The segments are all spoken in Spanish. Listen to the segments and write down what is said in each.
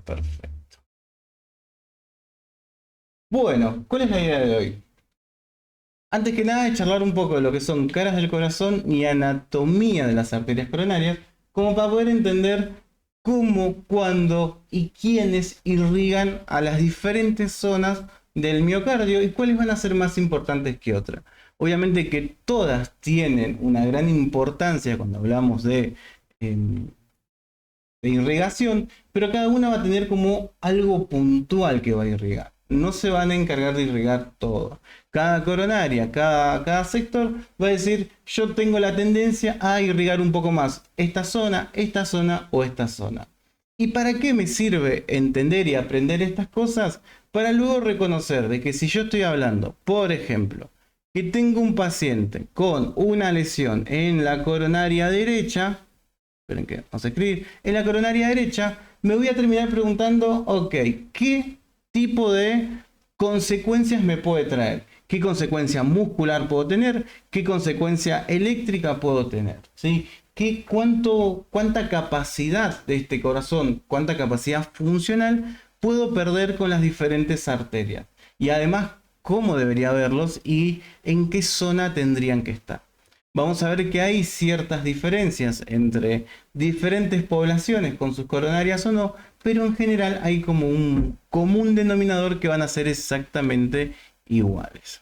Perfecto. Bueno, ¿cuál es la idea de hoy? Antes que nada, charlar un poco de lo que son caras del corazón y anatomía de las arterias coronarias, como para poder entender cómo, cuándo y quiénes irrigan a las diferentes zonas del miocardio y cuáles van a ser más importantes que otras. Obviamente que todas tienen una gran importancia cuando hablamos de irrigación, pero cada una va a tener como algo puntual que va a irrigar. No se van a encargar de irrigar todo. Cada coronaria, cada sector va a decir, yo tengo la tendencia a irrigar un poco más esta zona o esta zona. ¿Y para qué me sirve entender y aprender estas cosas? Para luego reconocer de que si yo estoy hablando, por ejemplo, que tengo un paciente con una lesión en la coronaria derecha, esperen que vamos a escribir, en la coronaria derecha, me voy a terminar preguntando, ok, ¿qué tipo de consecuencias me puede traer? ¿Qué consecuencia muscular puedo tener? ¿Qué consecuencia eléctrica puedo tener? ¿Sí? ¿Cuánta capacidad de este corazón, cuánta capacidad funcional puedo perder con las diferentes arterias? Y además, ¿cómo debería verlos y en qué zona tendrían que estar? Vamos a ver que hay ciertas diferencias entre diferentes poblaciones con sus coronarias o no, pero en general hay como un común denominador que van a ser exactamente iguales.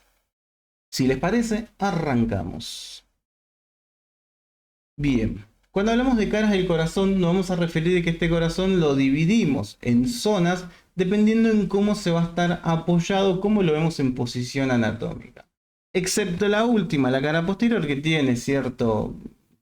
Si les parece, arrancamos. Bien, cuando hablamos de caras del corazón, nos vamos a referir a que este corazón lo dividimos en zonas dependiendo en cómo se va a estar apoyado, cómo lo vemos en posición anatómica. Excepto la última, la cara posterior, que tiene cierto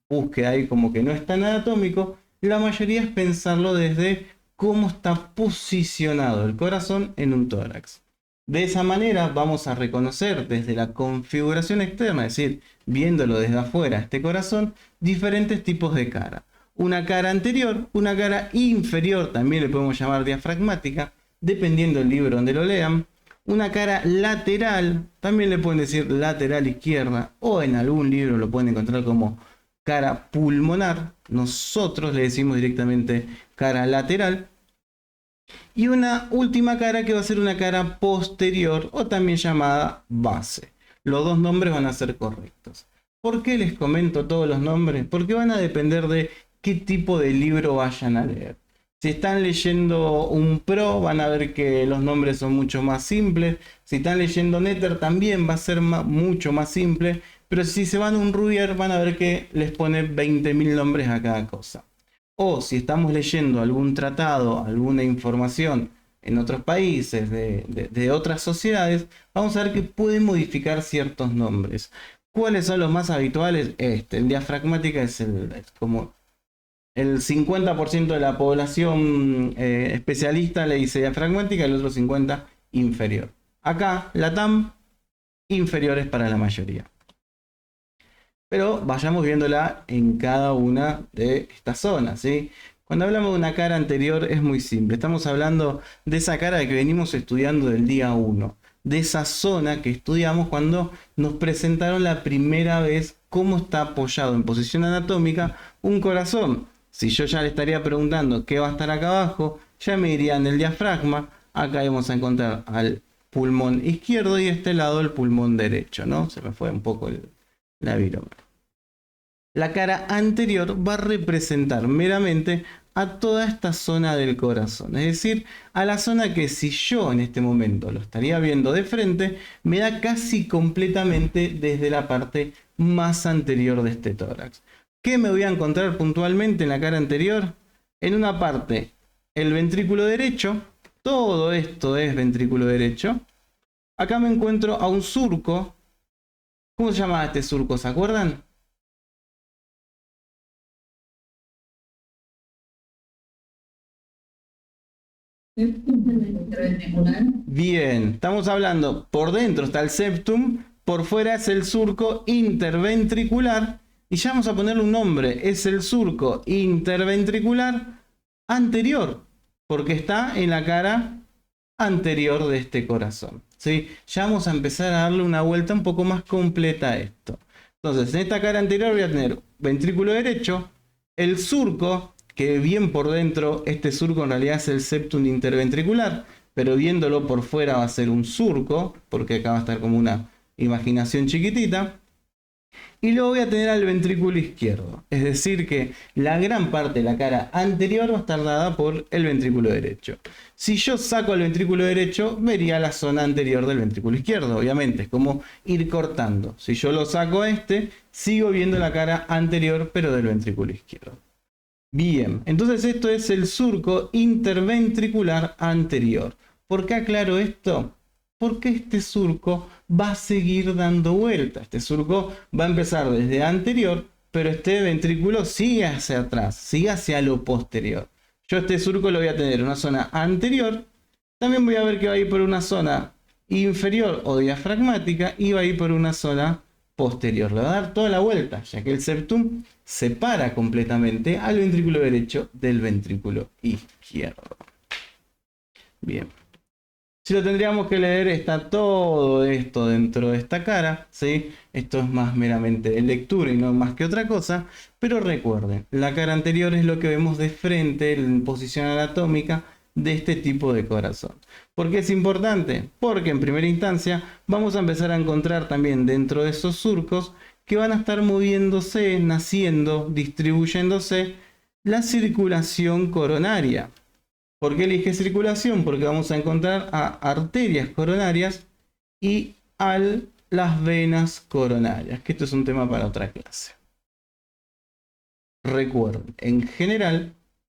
búsqueda ahí como que no es tan anatómico, la mayoría es pensarlo desde cómo está posicionado el corazón en un tórax. De esa manera vamos a reconocer desde la configuración externa, es decir, viéndolo desde afuera este corazón, diferentes tipos de cara. Una cara anterior, una cara inferior, también le podemos llamar diafragmática, dependiendo del libro donde lo lean. Una cara lateral, también le pueden decir lateral izquierda, o en algún libro lo pueden encontrar como cara pulmonar. Nosotros le decimos directamente cara lateral. Y una última cara que va a ser una cara posterior, o también llamada base. Los dos nombres van a ser correctos. ¿Por qué les comento todos los nombres? Porque van a depender de qué tipo de libro vayan a leer. Si están leyendo un Pro, van a ver que los nombres son mucho más simples. Si están leyendo Netter, también va a ser mucho más simple. Pero si se van a un Ruyer, van a ver que les pone 20.000 nombres a cada cosa. O si estamos leyendo algún tratado, alguna información en otros países, de otras sociedades, vamos a ver que puede modificar ciertos nombres. ¿Cuáles son los más habituales? El diafragmática es como el 50% de la población especialista le dice diafragmática, el otro 50% inferior. Acá, la TAM, inferiores para la mayoría. Pero vayamos viéndola en cada una de estas zonas, ¿sí? Cuando hablamos de una cara anterior es muy simple. Estamos hablando de esa cara que venimos estudiando del día 1. De esa zona que estudiamos cuando nos presentaron la primera vez cómo está apoyado en posición anatómica un corazón. Si yo ya le estaría preguntando qué va a estar acá abajo, ya me dirían el diafragma. Acá vamos a encontrar al pulmón izquierdo y este lado el pulmón derecho, ¿no? Se me fue un poco la viroma. La cara anterior va a representar meramente a toda esta zona del corazón, es decir, a la zona que si yo en este momento lo estaría viendo de frente, me da casi completamente desde la parte más anterior de este tórax. ¿Qué me voy a encontrar puntualmente en la cara anterior? En una parte, el ventrículo derecho, todo esto es ventrículo derecho. Acá me encuentro a un surco. ¿Cómo se llama este surco? ¿Se acuerdan? Bien, estamos hablando, por dentro está el septum, por fuera es el surco interventricular, y ya vamos a ponerle un nombre, es el surco interventricular anterior, porque está en la cara anterior de este corazón, ¿sí? Ya vamos a empezar a darle una vuelta un poco más completa a esto. Entonces, en esta cara anterior voy a tener ventrículo derecho, el surco, que bien por dentro este surco en realidad es el septum interventricular, pero viéndolo por fuera va a ser un surco, porque acá va a estar como una imaginación chiquitita. Y luego voy a tener al ventrículo izquierdo, es decir que la gran parte de la cara anterior va a estar dada por el ventrículo derecho. Si yo saco el ventrículo derecho, vería la zona anterior del ventrículo izquierdo, obviamente, es como ir cortando. Si yo lo saco sigo viendo la cara anterior, pero del ventrículo izquierdo. Bien, entonces esto es el surco interventricular anterior. ¿Por qué aclaro esto? Porque este surco va a seguir dando vuelta. Este surco va a empezar desde anterior, pero este ventrículo sigue hacia atrás, sigue hacia lo posterior. Yo este surco lo voy a tener en una zona anterior, también voy a ver que va a ir por una zona inferior o diafragmática y va a ir por una zona posterior. Le va a dar toda la vuelta, ya que el septum separa completamente al ventrículo derecho del ventrículo izquierdo. Bien. Si lo tendríamos que leer, está todo esto dentro de esta cara, ¿sí? Esto es más meramente de lectura y no más que otra cosa, pero recuerden, la cara anterior es lo que vemos de frente en posición anatómica de este tipo de corazón. ¿Por qué es importante? Porque en primera instancia vamos a empezar a encontrar también dentro de esos surcos que van a estar moviéndose, naciendo, distribuyéndose la circulación coronaria. ¿Por qué elige circulación? Porque vamos a encontrar a arterias coronarias y a las venas coronarias, que esto es un tema para otra clase. Recuerden, en general,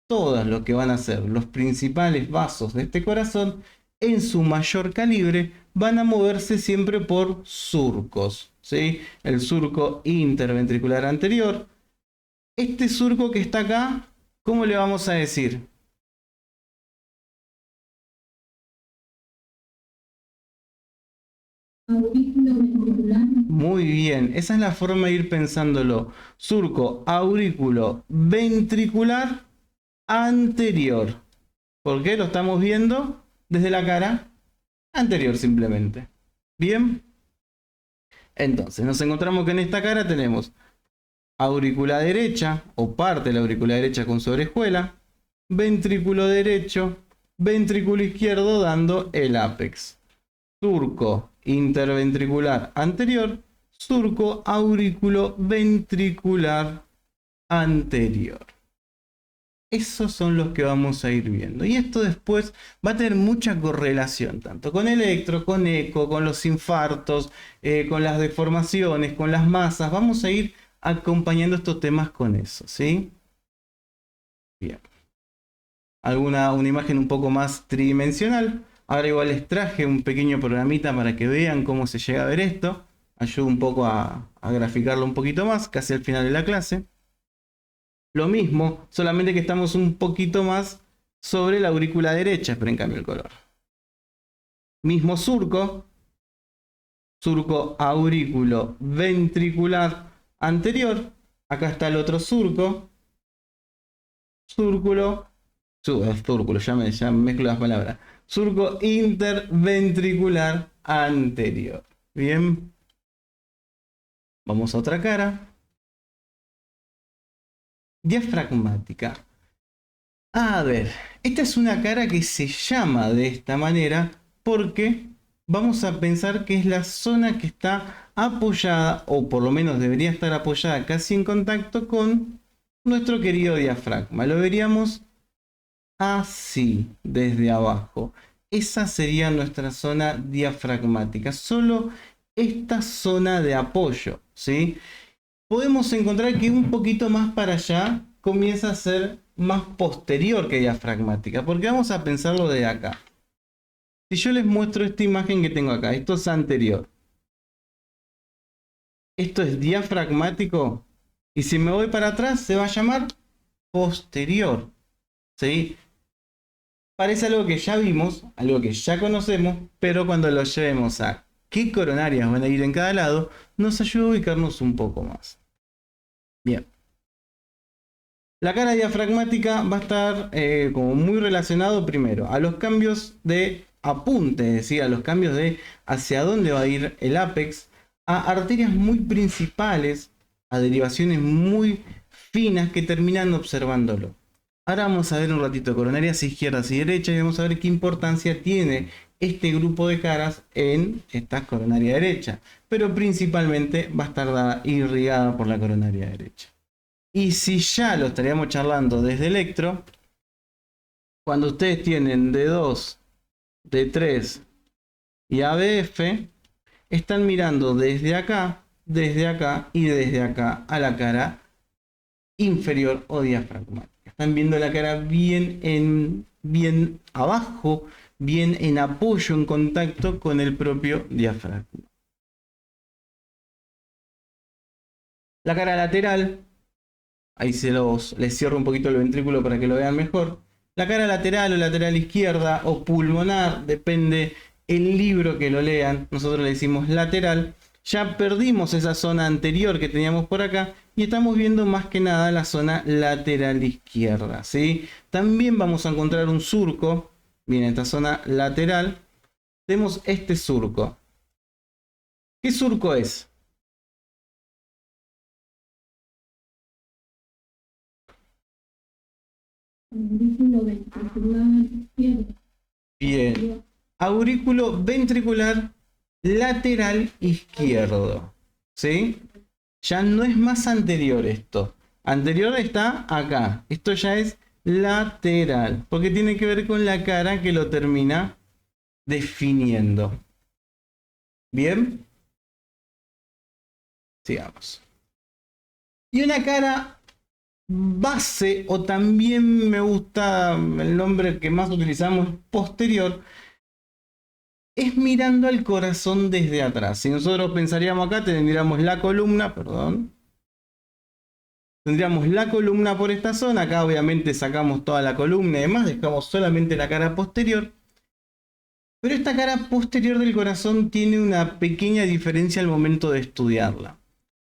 todos lo que van a ser los principales vasos de este corazón, en su mayor calibre, van a moverse siempre por surcos, ¿sí? El surco interventricular anterior. Este surco que está acá, ¿cómo le vamos a decir? Muy bien, esa es la forma de ir pensándolo. Surco aurículo ventricular anterior. ¿Por qué lo estamos viendo? Desde la cara anterior simplemente. Bien. Entonces nos encontramos que en esta cara tenemos aurícula derecha o parte de la aurícula derecha con sobreescuela, ventrículo derecho, ventrículo izquierdo dando el ápex. Surco interventricular anterior, surco aurículo ventricular anterior. Esos son los que vamos a ir viendo. Y esto después va a tener mucha correlación, tanto con electro, con eco, con los infartos, con las deformaciones, con las masas. Vamos a ir acompañando estos temas con eso, ¿sí? Bien. Una imagen un poco más tridimensional. Ahora igual les traje un pequeño programita para que vean cómo se llega a ver esto. Ayuda un poco a graficarlo un poquito más, casi al final de la clase. Lo mismo, solamente que estamos un poquito más sobre la aurícula derecha, pero en cambio el color. Mismo surco, surco aurículo ventricular anterior. Acá está el otro surco. Surco, ya mezclo las palabras. Surco interventricular anterior. Bien. Vamos a otra cara. Diafragmática. A ver, esta es una cara que se llama de esta manera porque vamos a pensar que es la zona que está apoyada, o por lo menos debería estar apoyada casi en contacto con nuestro querido diafragma. Lo veríamos así, desde abajo. Esa sería nuestra zona diafragmática. Solo esta zona de apoyo, ¿sí? Podemos encontrar que un poquito más para allá comienza a ser más posterior que diafragmática, porque vamos a pensarlo de acá. Si yo les muestro esta imagen que tengo acá, esto es anterior. Esto es diafragmático. Y si me voy para atrás, se va a llamar posterior. ¿Sí? Parece algo que ya vimos, algo que ya conocemos, pero cuando lo llevemos a qué coronarias van a ir en cada lado, nos ayuda a ubicarnos un poco más. Bien. La cara diafragmática va a estar como muy relacionado primero a los cambios de apunte, es decir, a los cambios de hacia dónde va a ir el ápex, a arterias muy principales, a derivaciones muy finas que terminan observándolo. Ahora vamos a ver un ratito coronarias izquierdas y derechas y vamos a ver qué importancia tiene este grupo de caras en esta coronaria derecha. Pero principalmente va a estar irrigada por la coronaria derecha. Y si ya lo estaríamos charlando desde electro, cuando ustedes tienen D2, D3 y ABF, están mirando desde acá y desde acá a la cara inferior o diafragmática. Están viendo la cara bien abajo, bien en apoyo, en contacto con el propio diafragma. La cara lateral, ahí les cierro un poquito el ventrículo para que lo vean mejor. La cara lateral o lateral izquierda o pulmonar, depende el libro que lo lean, nosotros le decimos lateral. Ya perdimos esa zona anterior que teníamos por acá y estamos viendo más que nada la zona lateral izquierda, ¿sí? También vamos a encontrar un surco. Bien, en esta zona lateral tenemos este surco. ¿Qué surco es? Aurículo ventricular izquierdo. Bien. Aurículo ventricular lateral izquierdo. ¿Sí? Ya no es más anterior esto. Anterior está acá. Esto ya es lateral. Porque tiene que ver con la cara que lo termina definiendo. ¿Bien? Sigamos. Y una cara base, o también me gusta el nombre que más utilizamos, posterior, es mirando al corazón desde atrás. Si nosotros pensaríamos acá, tendríamos la columna, tendríamos la columna por esta zona. Acá obviamente sacamos toda la columna y demás, dejamos solamente la cara posterior. Pero esta cara posterior del corazón tiene una pequeña diferencia al momento de estudiarla.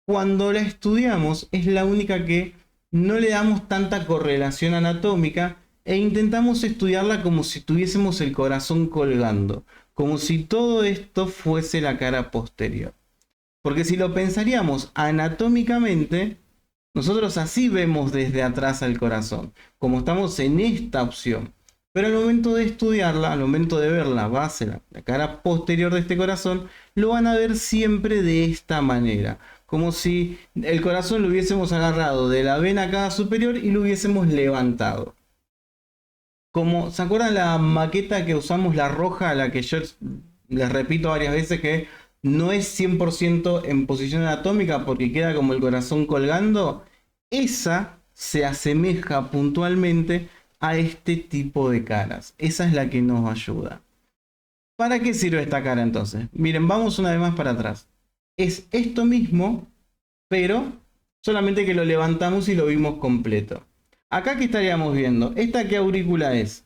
Cuando la estudiamos es la única que no le damos tanta correlación anatómica e intentamos estudiarla como si tuviésemos el corazón colgando, como si todo esto fuese la cara posterior. Porque si lo pensaríamos anatómicamente, nosotros así vemos desde atrás al corazón, como estamos en esta opción. Pero al momento de estudiarla, al momento de ver la base, la cara posterior de este corazón, lo van a ver siempre de esta manera. Como si el corazón lo hubiésemos agarrado de la vena cava superior y lo hubiésemos levantado. Como, ¿se acuerdan la maqueta que usamos, la roja, la que yo les repito varias veces que no es 100% en posición anatómica porque queda como el corazón colgando? Esa se asemeja puntualmente a este tipo de caras. Esa es la que nos ayuda. ¿Para qué sirve esta cara entonces? Miren, vamos una vez más para atrás. Es esto mismo, pero solamente que lo levantamos y lo vimos completo. Acá, ¿qué estaríamos viendo? ¿Esta qué aurícula es?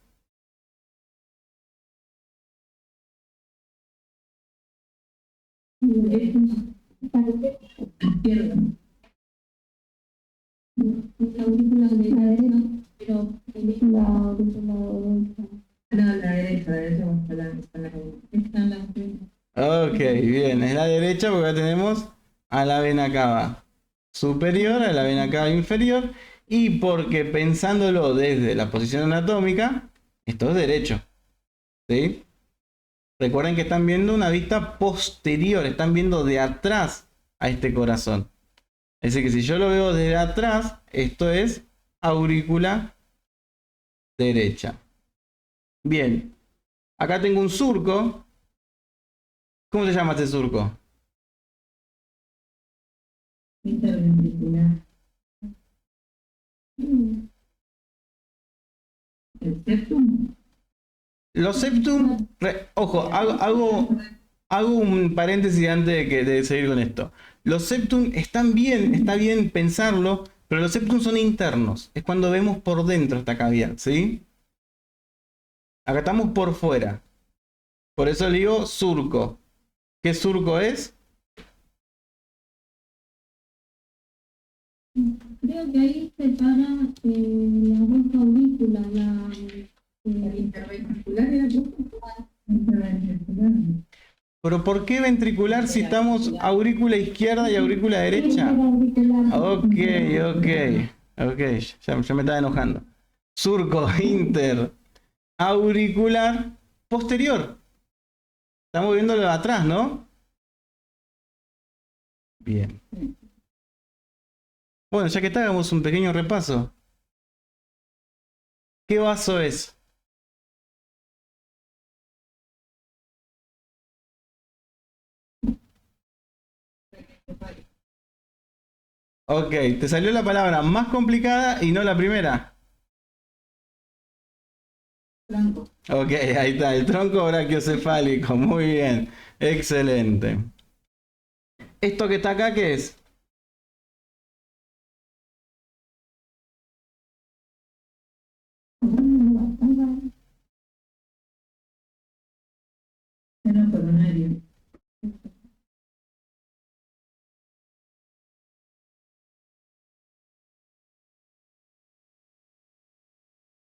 Izquierda. La aurícula de la derecha, pero la aurícula no, la derecha está en la izquierda. Ok, bien, es la derecha porque acá tenemos a la vena cava superior, a la vena cava inferior, y porque pensándolo desde la posición anatómica, esto es derecho. ¿Sí? Recuerden que están viendo una vista posterior, están viendo de atrás a este corazón. Es decir, que si yo lo veo desde atrás, esto es aurícula derecha. Bien, acá tengo un surco. ¿Cómo se llama este surco? Interventricular. El septum. Los septum, ojo, hago un paréntesis antes de seguir con esto. Los septum están bien, está bien pensarlo, pero los septum son internos. Es cuando vemos por dentro esta cavidad, ¿sí? Acá estamos por fuera. Por eso le digo surco. ¿Qué surco es? Creo que ahí separa las dos aurículas, la interventricular y la interventricular. ¿Pero por qué ventricular si estamos aurícula izquierda y aurícula derecha? Ok, ya me estaba enojando. Surco interauricular posterior. Estamos viendo lo de atrás, ¿no? Bien. Bueno, ya que está, hagamos un pequeño repaso. ¿Qué vaso es? Ok, te salió la palabra más complicada y no la primera. Tronco. Ok, ahí está, el tronco brachiocefálico. Muy bien, excelente. ¿Esto que está acá qué es? Seno coronario.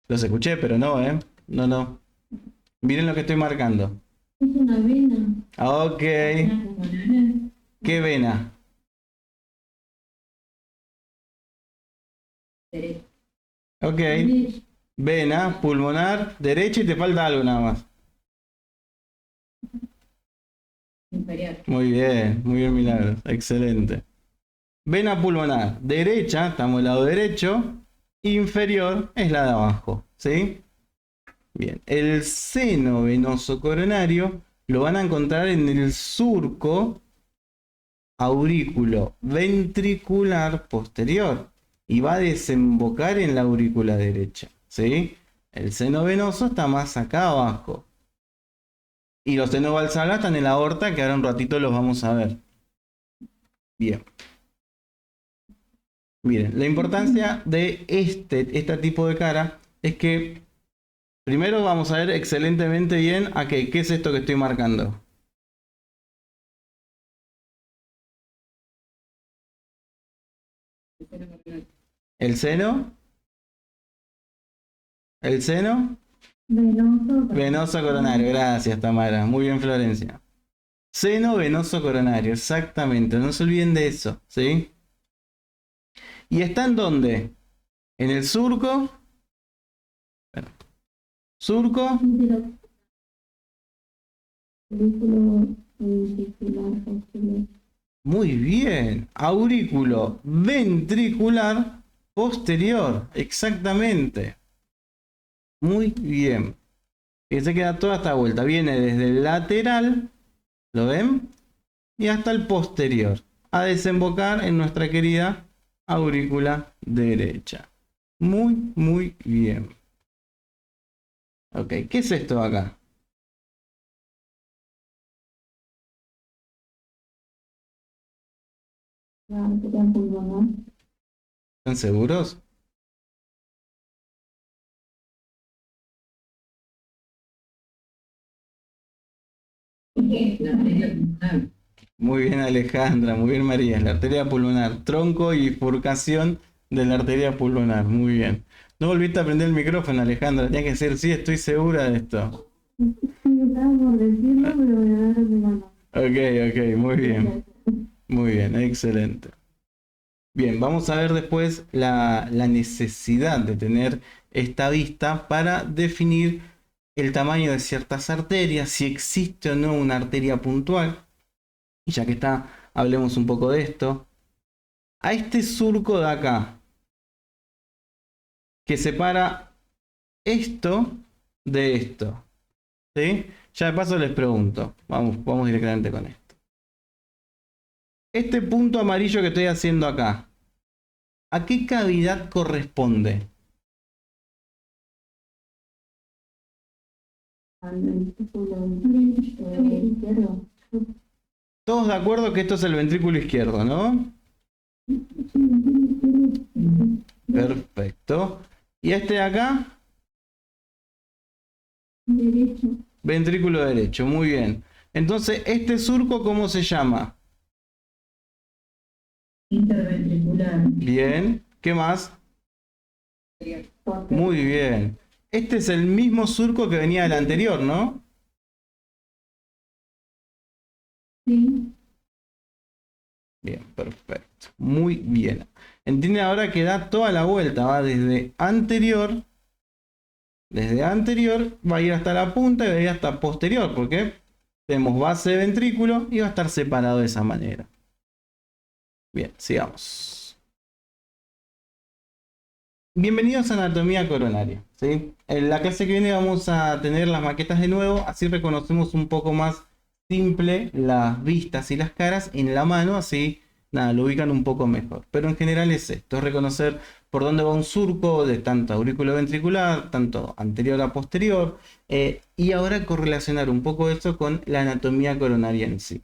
Los escuché, pero no, ¿eh? No, no. Miren lo que estoy marcando. Es una vena. Ok, Una pulmonar. ¿qué vena? Derecha. Ok, Derecha. vena pulmonar derecha y te falta algo nada más. Inferior. Muy bien, Milagros. Excelente. Vena pulmonar derecha, estamos del lado derecho. Inferior es la de abajo. ¿Sí? Bien. El seno venoso coronario lo van a encontrar en el surco aurículo ventricular posterior y va a desembocar en la aurícula derecha. ¿Sí? El seno venoso está más acá abajo. Y los senos valsalva están en la aorta, que ahora un ratito los vamos a ver. Bien. Miren, la importancia de este tipo de cara es que primero vamos a ver excelentemente bien a qué es esto que estoy marcando. El seno, el seno Venoso. venoso coronario. Gracias, Tamara. Muy bien, Florencia. Seno venoso coronario, exactamente. No se olviden de eso, ¿sí? ¿Y está en dónde? En el surco. Surco. Muy bien. Aurículo ventricular posterior. Exactamente. Muy bien. Fíjense que da toda esta vuelta. Viene desde el lateral. ¿Lo ven? Y hasta el posterior. A desembocar en nuestra querida aurícula derecha. Muy bien. Ok, ¿qué es esto de acá? La arteria pulmonar. ¿Están seguros? La arteria pulmonar. Muy bien, Alejandra, muy bien, María. La arteria pulmonar, tronco y bifurcación de la arteria pulmonar. Muy bien. No volviste a prender el micrófono, Alejandra. Tenía que decir, sí, estoy segura de esto. Sí, estaba por decirlo, pero me agarro de mano. Ok, muy bien. Muy bien, excelente. Bien, vamos a ver después la necesidad de tener esta vista para definir el tamaño de ciertas arterias, si existe o no una arteria puntual. Y ya que está, hablemos un poco de esto. A este surco de acá, que separa esto de esto. ¿Sí? Ya de paso les pregunto. Vamos directamente con esto. Este punto amarillo que estoy haciendo acá, ¿a qué cavidad corresponde? Todos de acuerdo que esto es el ventrículo izquierdo, ¿no? Perfecto. ¿Y este de acá? Derecho. Ventrículo derecho, muy bien. Entonces, ¿este surco cómo se llama? Interventricular. Bien. ¿Qué más? Muy bien. Este es el mismo surco que venía del anterior, ¿no? Sí. Bien, perfecto. Muy bien. Entiende ahora que da toda la vuelta, va desde anterior Desde anterior va a ir hasta la punta y va a ir hasta posterior, porque tenemos base de ventrículo y va a estar separado de esa manera. Bien, sigamos. Bienvenidos a anatomía coronaria, ¿sí? En la clase que viene vamos a tener las maquetas de nuevo, así reconocemos un poco más simple las vistas y las caras en la mano, así nada, lo ubican un poco mejor. Pero en general es esto, es reconocer por dónde va un surco de tanto aurículo ventricular, tanto anterior a posterior, y ahora correlacionar un poco esto con la anatomía coronaria en sí.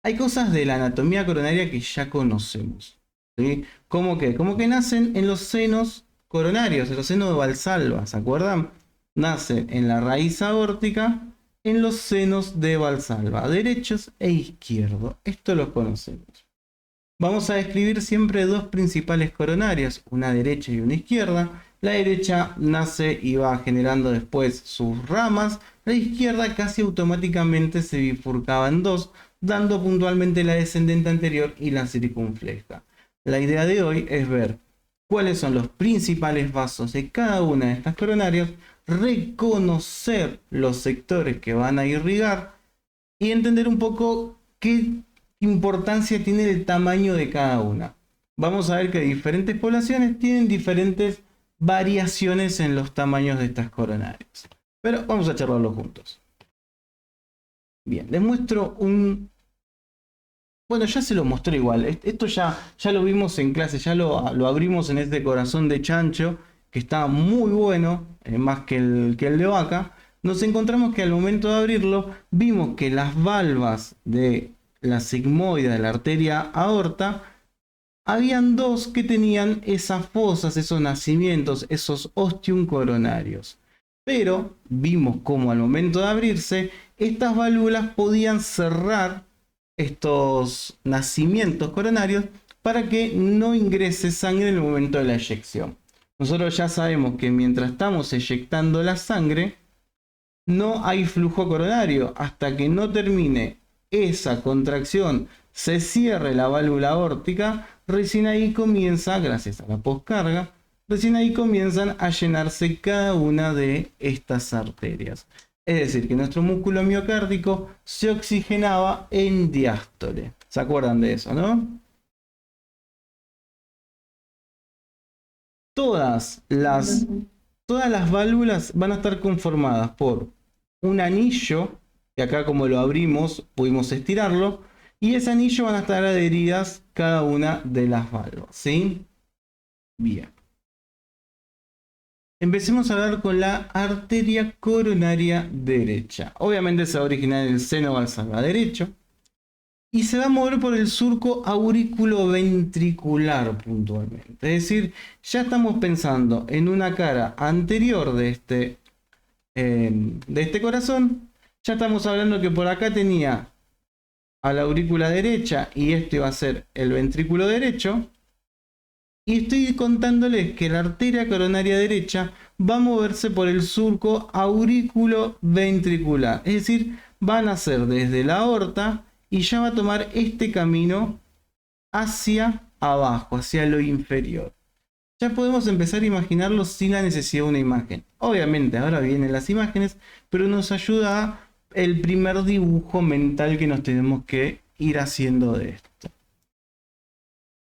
Hay cosas de la anatomía coronaria que ya conocemos, ¿sí? ¿Cómo que? Como que nacen en los senos coronarios, en los senos de Valsalva, ¿se acuerdan? Nace en la raíz aórtica, en los senos de Valsalva, derechos e izquierdos. Esto lo conocemos. Vamos a describir siempre dos principales coronarias, una derecha y una izquierda. La derecha nace y va generando después sus ramas. La izquierda casi automáticamente se bifurcaba en dos, dando puntualmente la descendente anterior y la circunfleja. La idea de hoy es ver cuáles son los principales vasos de cada una de estas coronarias, reconocer los sectores que van a irrigar y entender un poco qué importancia tiene el tamaño de cada una. Vamos a ver que diferentes poblaciones tienen diferentes variaciones en los tamaños de estas coronarias. Pero vamos a charlarlo juntos. Bien, les muestro un... Bueno, ya se lo mostré igual. Esto ya lo vimos en clase, ya lo abrimos en este corazón de chancho, que está muy bueno, más que el de vaca. Nos encontramos que al momento de abrirlo, vimos que las valvas de la sigmoide de la arteria aorta, habían dos que tenían esas fosas, esos nacimientos, esos ostium coronarios. Pero vimos cómo al momento de abrirse, estas válvulas podían cerrar estos nacimientos coronarios para que no ingrese sangre en el momento de la eyección. Nosotros ya sabemos que mientras estamos eyectando la sangre, no hay flujo coronario hasta que no termine esa contracción, se cierre la válvula aórtica, recién ahí comienza, gracias a la poscarga, recién ahí comienzan a llenarse cada una de estas arterias. Es decir, que nuestro músculo miocárdico se oxigenaba en diástole. ¿Se acuerdan de eso, no? Todas las válvulas van a estar conformadas por un anillo, que acá como lo abrimos pudimos estirarlo, y ese anillo van a estar adheridas cada una de las válvulas, ¿sí? Bien. Empecemos a hablar con la arteria coronaria derecha. Obviamente se va a originar en el seno valsalva derecho y se va a mover por el surco auriculoventricular puntualmente. Es decir, ya estamos pensando en una cara anterior de este corazón. Ya estamos hablando que por acá tenía a la aurícula derecha y este va a ser el ventrículo derecho. Y estoy contándoles que la arteria coronaria derecha va a moverse por el surco auriculoventricular. Es decir, va a nacer desde la aorta y ya va a tomar este camino hacia abajo, hacia lo inferior. Ya podemos empezar a imaginarlo sin la necesidad de una imagen. Obviamente ahora vienen las imágenes, pero nos ayuda el primer dibujo mental que nos tenemos que ir haciendo de esto.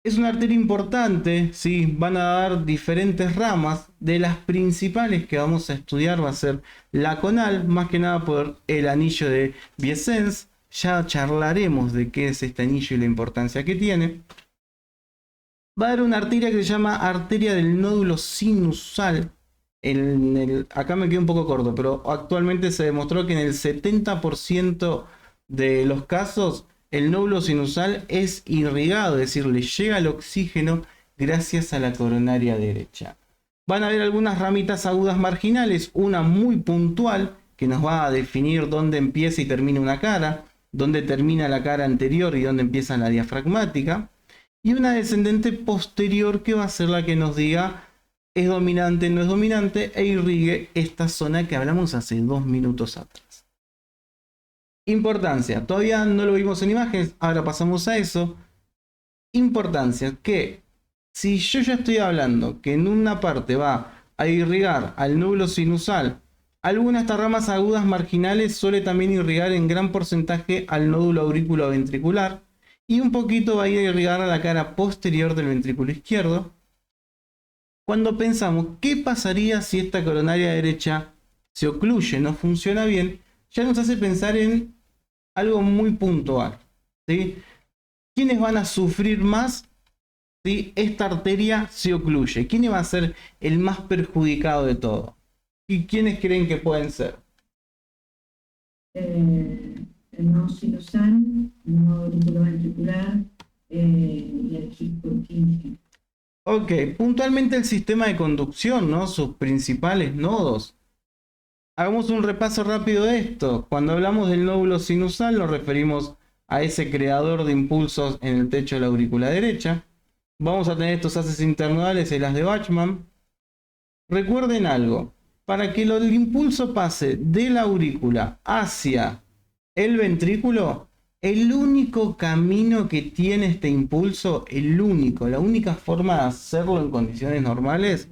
Es una arteria importante, ¿sí? Van a dar diferentes ramas. De las principales que vamos a estudiar va a ser la conal, más que nada por el anillo de Viesens. Ya charlaremos de qué es este anillo y la importancia que tiene. Va a haber una arteria que se llama arteria del nódulo sinusal. Acá me quedé un poco corto, pero actualmente se demostró que en el 70% de los casos el nódulo sinusal es irrigado, es decir, le llega el oxígeno gracias a la coronaria derecha. Van a haber algunas ramitas agudas marginales, una muy puntual que nos va a definir dónde empieza y termina una cara, dónde termina la cara anterior y dónde empieza la diafragmática, y una descendente posterior que va a ser la que nos diga es dominante, no es dominante, e irrigue esta zona que hablamos hace 2 minutos atrás. Importancia, todavía no lo vimos en imágenes, ahora pasamos a eso. Importancia, que si yo ya estoy hablando que en una parte va a irrigar al nódulo sinusal. Alguna de estas ramas agudas marginales suele también irrigar en gran porcentaje al nódulo auriculoventricular y un poquito va a ir a irrigar a la cara posterior del ventrículo izquierdo. Cuando pensamos qué pasaría si esta coronaria derecha se ocluye, no funciona bien, ya nos hace pensar en algo muy puntual, ¿sí? ¿Quiénes van a sufrir más si esta arteria se ocluye? ¿Quién va a ser el más perjudicado de todo? ¿Y quiénes creen que pueden ser? El no sinusal, el no auriculoventricular y el Purkinje. Ok, puntualmente el sistema de conducción, ¿no? Sus principales nodos. Hagamos un repaso rápido de esto. Cuando hablamos del nódulo sinusal nos referimos a ese creador de impulsos en el techo de la aurícula derecha. Vamos a tener estos haces internodales y las de Bachmann. Recuerden algo, para que el impulso pase de la aurícula hacia el ventrículo, el único camino que tiene este impulso, la única forma de hacerlo en condiciones normales,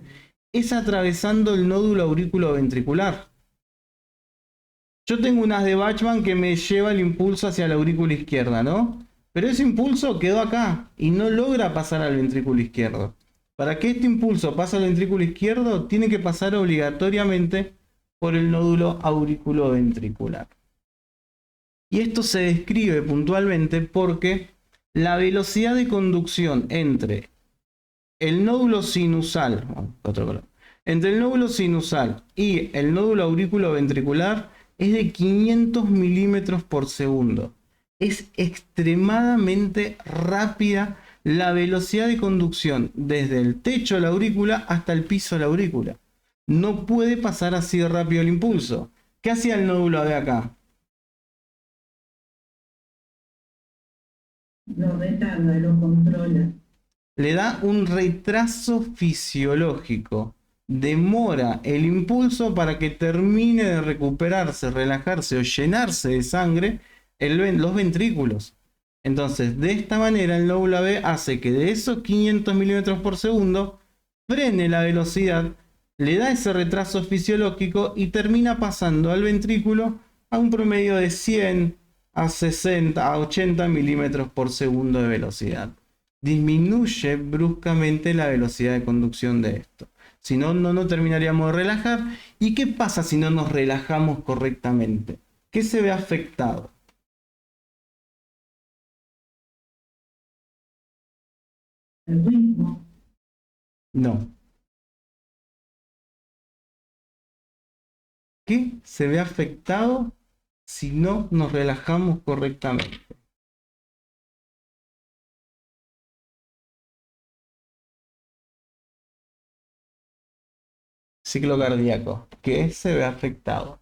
es atravesando el nódulo auriculoventricular. Yo tengo unas de Bachmann que me lleva el impulso hacia la aurícula izquierda, ¿no? Pero ese impulso quedó acá y no logra pasar al ventrículo izquierdo. Para que este impulso pase al ventrículo izquierdo, tiene que pasar obligatoriamente por el nódulo auriculoventricular. Y esto se describe puntualmente porque la velocidad de conducción entre el nódulo sinusal, entre el nódulo sinusal y el nódulo auriculoventricular es de 500 milímetros por segundo. Es extremadamente rápida la velocidad de conducción desde el techo de la aurícula hasta el piso de la aurícula. No puede pasar así de rápido el impulso. ¿Qué hacía el nódulo de acá? Lo retarda, lo controla. Le da un retraso fisiológico. Demora el impulso para que termine de recuperarse, relajarse o llenarse de sangre los ventrículos. Entonces, de esta manera, el nódulo AB hace que de esos 500 milímetros por segundo frene la velocidad, le da ese retraso fisiológico y termina pasando al ventrículo a un promedio de 100 a 60 a 80 milímetros por segundo de velocidad. Disminuye bruscamente la velocidad de conducción de esto. Si no, no terminaríamos de relajar. ¿Y qué pasa si no nos relajamos correctamente? ¿Qué se ve afectado? El ritmo. No. ¿Qué se ve afectado si no nos relajamos correctamente? Ciclo cardíaco. ¿Qué se ve afectado?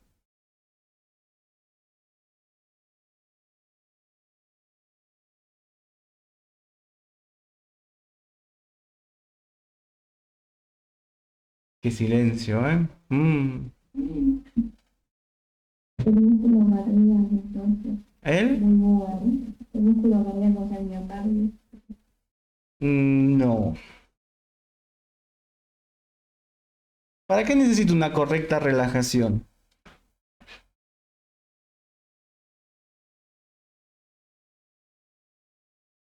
Qué silencio, ¿eh? El músculo cardíaco, entonces. ¿Él? El músculo cardíaco es el miocardio. No. ¿Para qué necesito una correcta relajación?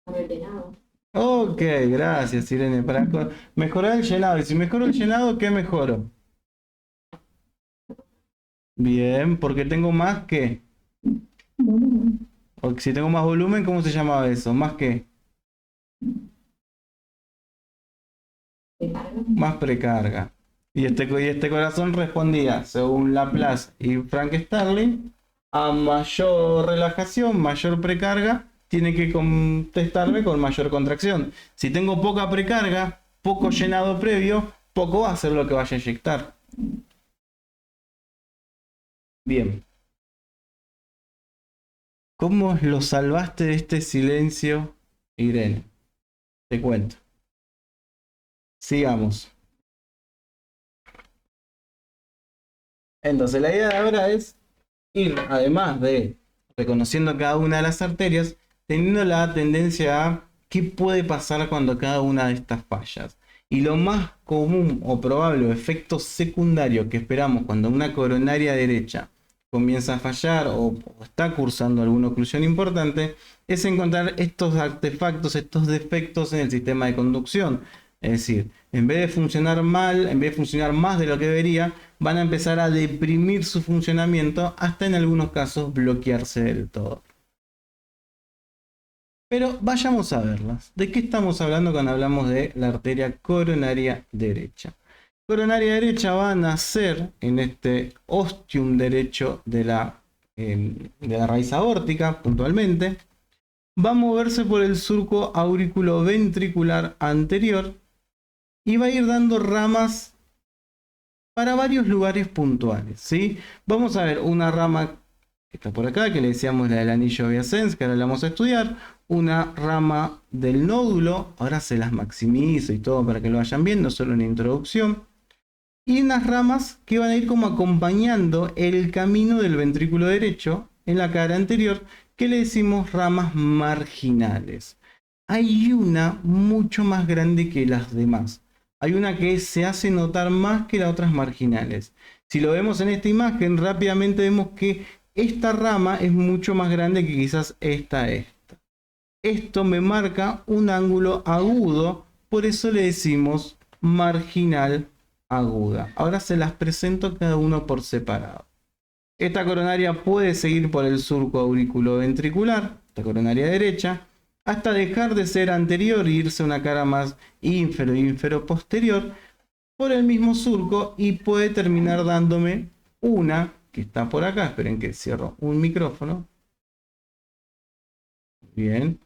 Por el llenado. Ok, gracias, Irene. Para mejorar el llenado. Y si mejoro el llenado, ¿qué mejoro? Bien, porque tengo más que. O si tengo más volumen, ¿cómo se llamaba eso? ¿Más qué? Más precarga. Y este corazón respondía, según Laplace y Frank Starling, a mayor relajación, mayor precarga, tiene que contestarme con mayor contracción. Si tengo poca precarga, poco llenado previo, poco va a ser lo que vaya a inyectar. Bien. ¿Cómo lo salvaste de este silencio, Irene? Te cuento. Sigamos. Entonces la idea de ahora es ir, además de reconociendo cada una de las arterias, teniendo la tendencia a qué puede pasar cuando cada una de estas fallas. Y lo más común o probable o efecto secundario que esperamos cuando una coronaria derecha comienza a fallar o está cursando alguna oclusión importante es encontrar estos artefactos, estos defectos en el sistema de conducción. Es decir, en vez de funcionar mal, en vez de funcionar más de lo que debería, van a empezar a deprimir su funcionamiento hasta en algunos casos bloquearse del todo. Pero vayamos a verlas. ¿De qué estamos hablando cuando hablamos de la arteria coronaria derecha? Coronaria derecha va a nacer en este ostium derecho de la raíz aórtica, puntualmente. Va a moverse por el surco auriculoventricular anterior y va a ir dando ramas para varios lugares puntuales, ¿sí? Vamos a ver una rama que está por acá, que le decíamos la del anillo Viacens, que ahora la vamos a estudiar. Una rama del nódulo, ahora se las maximizo y todo para que lo vayan viendo, solo una introducción. Y unas ramas que van a ir como acompañando el camino del ventrículo derecho en la cara anterior, que le decimos ramas marginales. Hay una mucho más grande que las demás. Hay una que se hace notar más que las otras marginales. Si lo vemos en esta imagen, rápidamente vemos que esta rama es mucho más grande que quizás esta. Esto me marca un ángulo agudo, por eso le decimos marginal aguda. Ahora se las presento cada uno por separado. Esta coronaria puede seguir por el surco auriculoventricular, esta coronaria derecha, hasta dejar de ser anterior e irse a una cara más ínfero-posterior por el mismo surco y puede terminar dándome una que está por acá. Esperen que cierro un micrófono. Bien.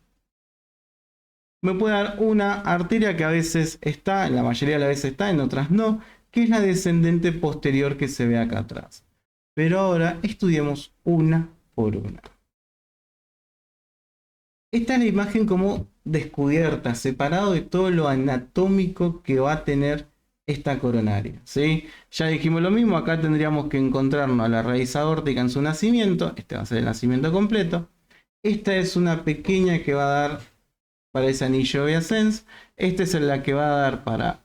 Me puede dar una arteria que a veces está, en la mayoría de las veces está, en otras no, que es la descendente posterior que se ve acá atrás. Pero ahora estudiemos una por una. Esta es la imagen como descubierta, separado de todo lo anatómico que va a tener esta coronaria, ¿sí? Ya dijimos lo mismo, acá tendríamos que encontrarnos a la raíz aórtica en su nacimiento. Este va a ser el nacimiento completo. Esta es una pequeña que va a dar para ese anillo Viacens. Esta es la que va a dar para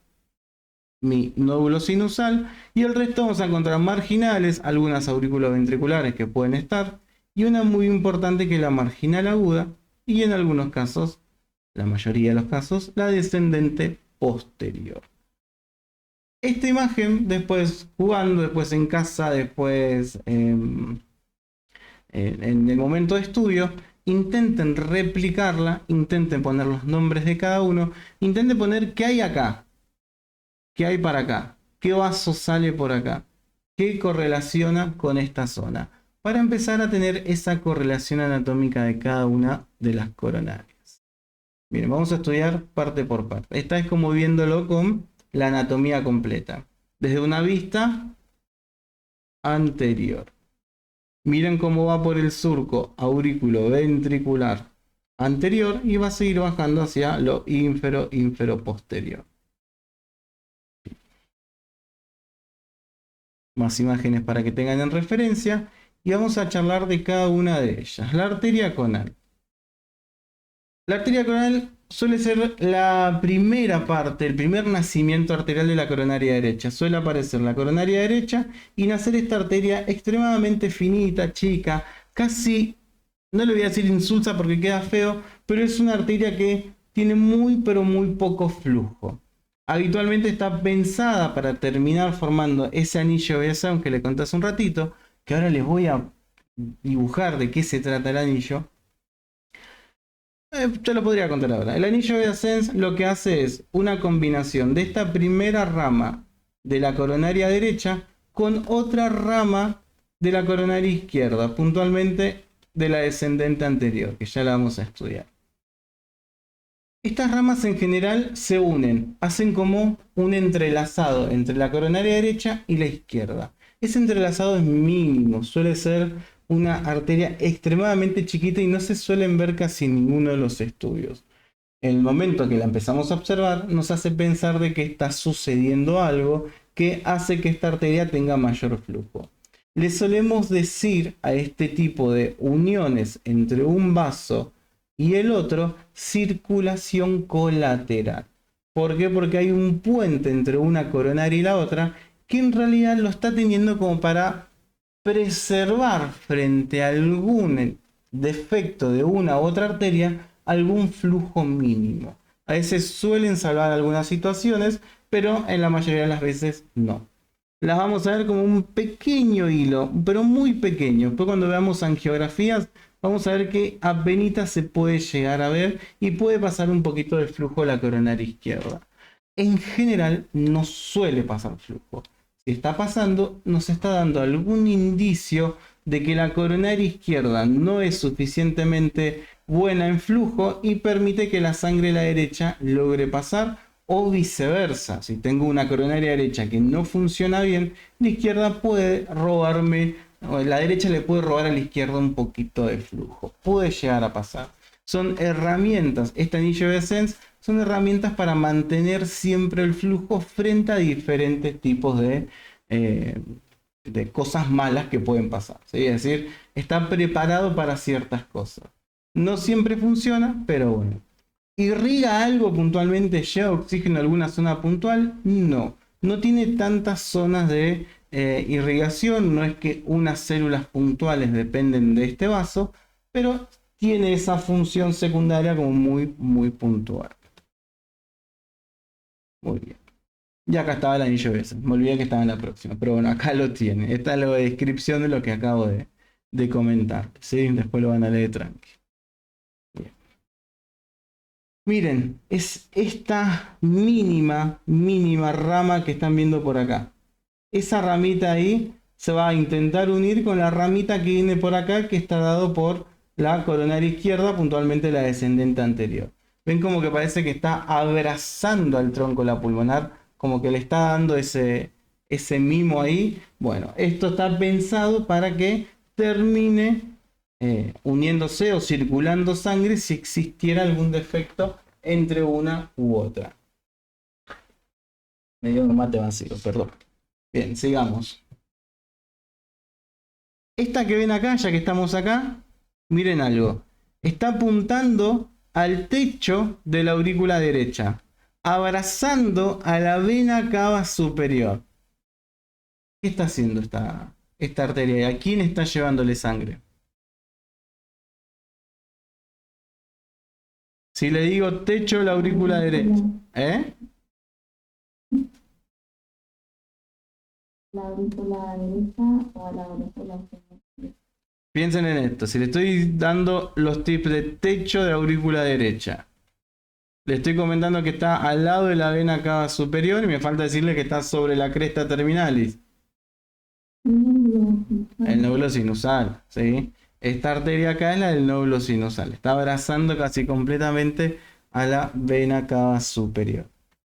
mi nódulo sinusal. Y el resto vamos a encontrar marginales, algunas auriculoventriculares que pueden estar. Y una muy importante que es la marginal aguda. Y en algunos casos, la mayoría de los casos, la descendente posterior. Esta imagen, después jugando, después en casa, después en el momento de estudio, intenten replicarla, intenten poner los nombres de cada uno, intenten poner qué hay acá, qué hay para acá, qué vaso sale por acá, qué correlaciona con esta zona, para empezar a tener esa correlación anatómica de cada una de las coronarias. Bien, vamos a estudiar parte por parte. Esta es como viéndolo con la anatomía completa, desde una vista anterior. Miren cómo va por el surco auriculoventricular anterior y va a seguir bajando hacia lo ínfero-posterior. Más imágenes para que tengan en referencia y vamos a charlar de cada una de ellas. La arteria conal. La arteria conal suele ser la primera parte, el primer nacimiento arterial de la coronaria derecha. Suele aparecer la coronaria derecha y nacer esta arteria extremadamente finita, chica, casi, no le voy a decir insulsa porque queda feo, pero es una arteria que tiene muy pero muy poco flujo. Habitualmente está pensada para terminar formando ese anillo Viacens que le conté hace un ratito, que ahora les voy a dibujar de qué se trata el anillo. Yo lo podría contar ahora. El anillo Viacens lo que hace es una combinación de esta primera rama de la coronaria derecha con otra rama de la coronaria izquierda, puntualmente de la descendente anterior, que ya la vamos a estudiar. Estas ramas en general se unen, hacen como un entrelazado entre la coronaria derecha y la izquierda. Ese entrelazado es mínimo, suele ser una arteria extremadamente chiquita y no se suelen ver casi en ninguno de los estudios. En el momento que la empezamos a observar, nos hace pensar de que está sucediendo algo que hace que esta arteria tenga mayor flujo. Le solemos decir a este tipo de uniones entre un vaso y el otro circulación colateral. ¿Por qué? Porque hay un puente entre una coronaria y la otra que en realidad lo está teniendo como para preservar frente a algún defecto de una u otra arteria algún flujo mínimo. A veces suelen salvar algunas situaciones, pero en la mayoría de las veces no. Las vamos a ver como un pequeño hilo, pero muy pequeño. Después cuando veamos angiografías, vamos a ver que apenas se puede llegar a ver y puede pasar un poquito del flujo de la coronaria izquierda. En general no suele pasar flujo. Si está pasando, nos está dando algún indicio de que la coronaria izquierda no es suficientemente buena en flujo y permite que la sangre de la derecha logre pasar, o viceversa. Si tengo una coronaria derecha que no funciona bien, la izquierda puede robarme, o la derecha le puede robar a la izquierda un poquito de flujo. Puede llegar a pasar. Son herramientas, este anillo de Sense son herramientas para mantener siempre el flujo frente a diferentes tipos de cosas malas que pueden pasar, ¿sí? Es decir, está preparado para ciertas cosas. No siempre funciona, pero bueno. ¿Irriga algo puntualmente? ¿Lleva oxígeno a alguna zona puntual? No. No tiene tantas zonas de irrigación, no es que unas células puntuales dependen de este vaso, pero tiene esa función secundaria como muy puntual. Muy bien. Y acá estaba el anillo ese. Me olvidé que estaba en la próxima. Pero bueno, acá lo tiene. Esta es la descripción de lo que acabo de comentar. ¿Sí? Después lo van a leer tranqui. Bien. Miren, es esta mínima rama que están viendo por acá. Esa ramita ahí se va a intentar unir con la ramita que viene por acá, que está dado por la coronaria izquierda, puntualmente la descendente anterior. Ven como que parece que está abrazando al tronco la pulmonar, como que le está dando ese mimo ahí. Bueno, esto está pensado para que termine uniéndose o circulando sangre si existiera algún defecto entre una u otra. Me dio un mate vacío, perdón. Bien, sigamos. Esta que ven acá, ya que estamos acá, miren algo. Está apuntando al techo de la aurícula derecha, abrazando a la vena cava superior. ¿Qué está haciendo esta arteria? ¿A quién está llevándole sangre? Si le digo techo de la aurícula derecha, ¿eh? La aurícula derecha o la aurícula izquierda. Piensen en esto. Si le estoy dando los tips de techo de la aurícula derecha, le estoy comentando que está al lado de la vena cava superior y me falta decirle que está sobre la cresta terminalis. El nódulo sinusal, ¿sí? Esta arteria acá es la del nódulo sinusal. Está abrazando casi completamente a la vena cava superior.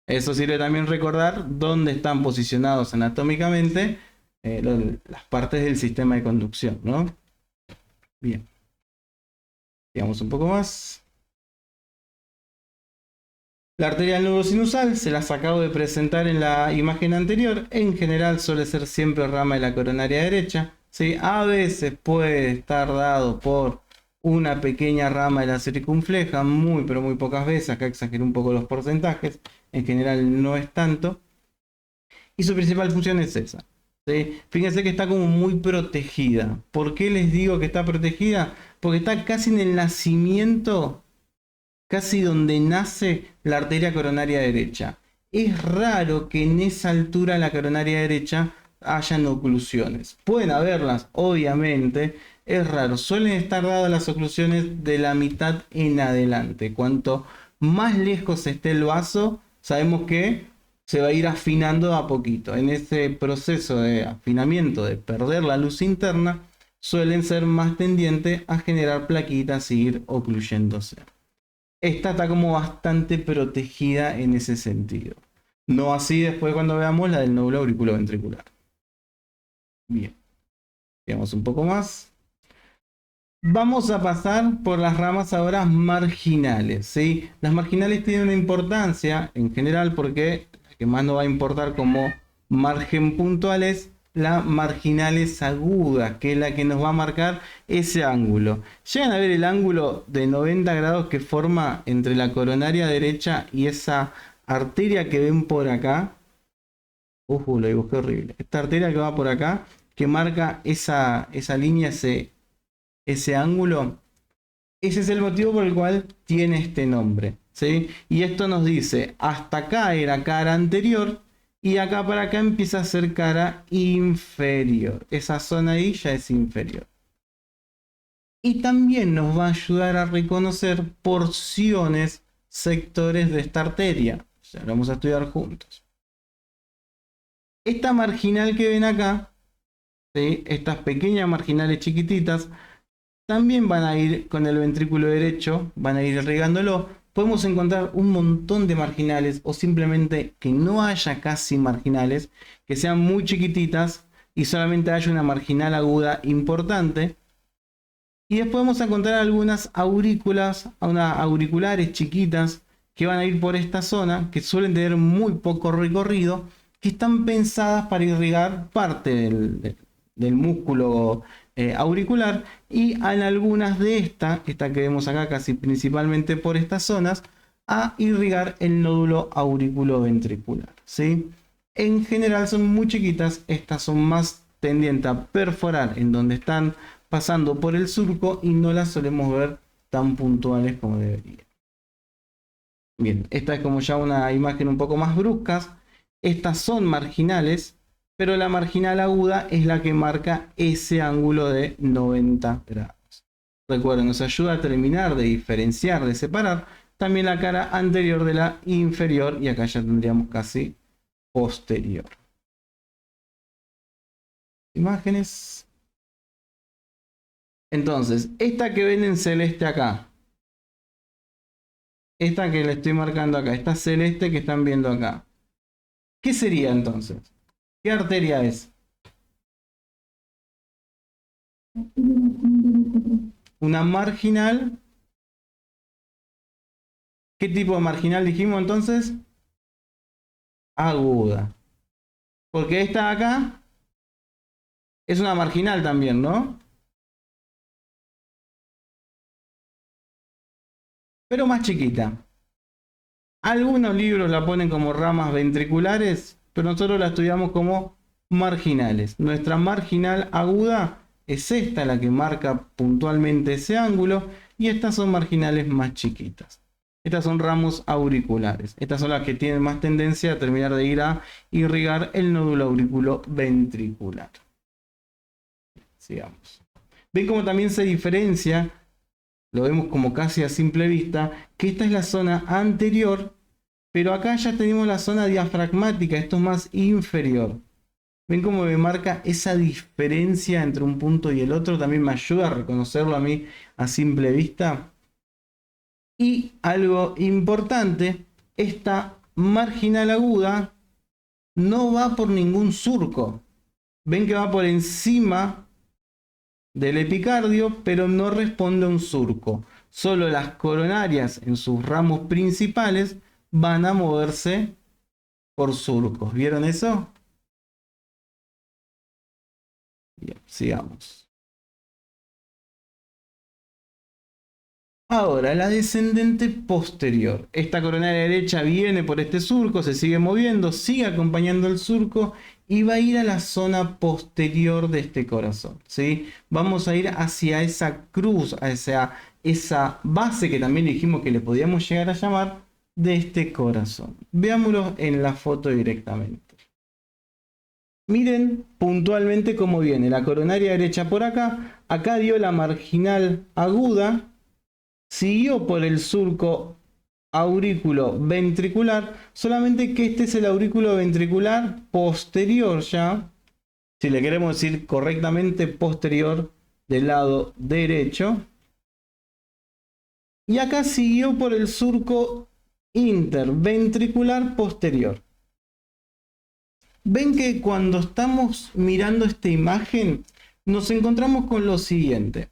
Eso sirve también recordar dónde están posicionados anatómicamente las partes del sistema de conducción, ¿no? Bien. Sigamos un poco más. La arteria del nódulo sinusal se las acabo de presentar en la imagen anterior. En general suele ser siempre rama de la coronaria derecha. ¿Sí? A veces puede estar dado por una pequeña rama de la circunfleja, pero muy pocas veces. Acá exageré un poco los porcentajes. En general no es tanto. Y su principal función es esa. ¿Sí? Fíjense que está como muy protegida. ¿Por qué les digo que está protegida? Porque está casi en el nacimiento, casi donde nace la arteria coronaria derecha. Es raro que en esa altura de la coronaria derecha hayan oclusiones. Pueden haberlas, obviamente. Es raro. Suelen estar dadas las oclusiones de la mitad en adelante. Cuanto más lejos esté el vaso, sabemos que se va a ir afinando a poquito. En ese proceso de afinamiento, de perder la luz interna, suelen ser más tendientes a generar plaquitas y ir ocluyéndose. Esta está como bastante protegida en ese sentido. No así después cuando veamos la del nódulo auriculoventricular. Bien. Veamos un poco más. Vamos a pasar por las ramas ahora marginales, ¿sí? Las marginales tienen una importancia en general porque la que más nos va a importar como margen puntual es la marginalis aguda, que es la que nos va a marcar ese ángulo. Llegan a ver el ángulo de 90 grados que forma entre la coronaria derecha y esa arteria que ven por acá, lo dibujé horrible. Esta arteria que va por acá, que marca esa línea, ese ángulo, ese es el motivo por el cual tiene este nombre, ¿sí? Y esto nos dice, hasta acá era cara anterior y acá para acá empieza a ser cara inferior. Esa zona ahí ya es inferior. Y también nos va a ayudar a reconocer porciones, sectores de esta arteria. Ya lo vamos a estudiar juntos. Esta marginal que ven acá, ¿sí? Estas pequeñas marginales chiquititas, también van a ir con el ventrículo derecho, van a ir irrigándolo. Podemos encontrar un montón de marginales o simplemente que no haya casi marginales, que sean muy chiquititas y solamente haya una marginal aguda importante. Y después vamos a encontrar algunas auriculares chiquitas que van a ir por esta zona, que suelen tener muy poco recorrido, que están pensadas para irrigar parte del músculo auricular, y en algunas de esta que vemos acá casi principalmente por estas zonas, a irrigar el nódulo auriculoventricular, ¿sí? En general son muy chiquitas, estas son más tendientes a perforar en donde están pasando por el surco y no las solemos ver tan puntuales como debería. Bien, esta es como ya una imagen un poco más brusca. Estas son marginales, pero la marginal aguda es la que marca ese ángulo de 90 grados. Recuerden, nos ayuda a terminar de diferenciar, de separar también la cara anterior de la inferior, y acá ya tendríamos casi posterior. Imágenes. Entonces, esta que ven en celeste acá, esta que le estoy marcando acá, esta celeste que están viendo acá, ¿qué sería entonces? ¿Qué arteria es? Una marginal. ¿Qué tipo de marginal dijimos entonces? Aguda. Porque esta de acá es una marginal también, ¿no? Pero más chiquita. Algunos libros la ponen como ramas ventriculares, pero nosotros la estudiamos como marginales. Nuestra marginal aguda es esta, la que marca puntualmente ese ángulo, y estas son marginales más chiquitas. Estas son ramos auriculares. Estas son las que tienen más tendencia a terminar de ir a irrigar el nódulo auriculoventricular. Sigamos. ¿Ven cómo también se diferencia? Lo vemos como casi a simple vista, que esta es la zona anterior, pero acá ya tenemos la zona diafragmática, esto es más inferior. ¿Ven cómo me marca esa diferencia entre un punto y el otro? También me ayuda a reconocerlo a mí a simple vista. Y algo importante, esta marginal aguda no va por ningún surco. Ven que va por encima del epicardio, pero no responde a un surco. Solo las coronarias en sus ramos principales van a moverse por surcos. ¿Vieron eso? Bien, sigamos. Ahora, la descendente posterior. Esta coronaria derecha viene por este surco, se sigue moviendo, sigue acompañando el surco y va a ir a la zona posterior de este corazón, ¿sí? Vamos a ir hacia esa cruz, hacia esa base que también dijimos que le podíamos llegar a llamar de este corazón. Veámoslo en la foto directamente. Miren puntualmente cómo viene la coronaria derecha por acá. Acá dio la marginal aguda. Siguió por el surco aurículo ventricular, solamente que este es el aurículo ventricular posterior ya, si le queremos decir correctamente, posterior del lado derecho. Y acá siguió por el surco interventricular posterior. Ven que cuando estamos mirando esta imagen, nos encontramos con lo siguiente.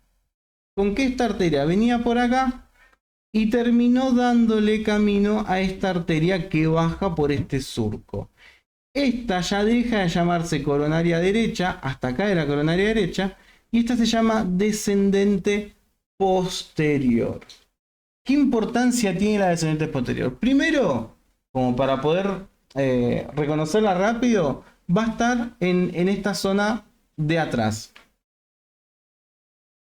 Con que esta arteria venía por acá y terminó dándole camino a esta arteria que baja por este surco. Esta ya deja de llamarse coronaria derecha, hasta acá era coronaria derecha, y esta se llama descendente posterior. ¿Qué importancia tiene la descendente posterior? Primero, como para poder reconocerla rápido, va a estar en esta zona de atrás.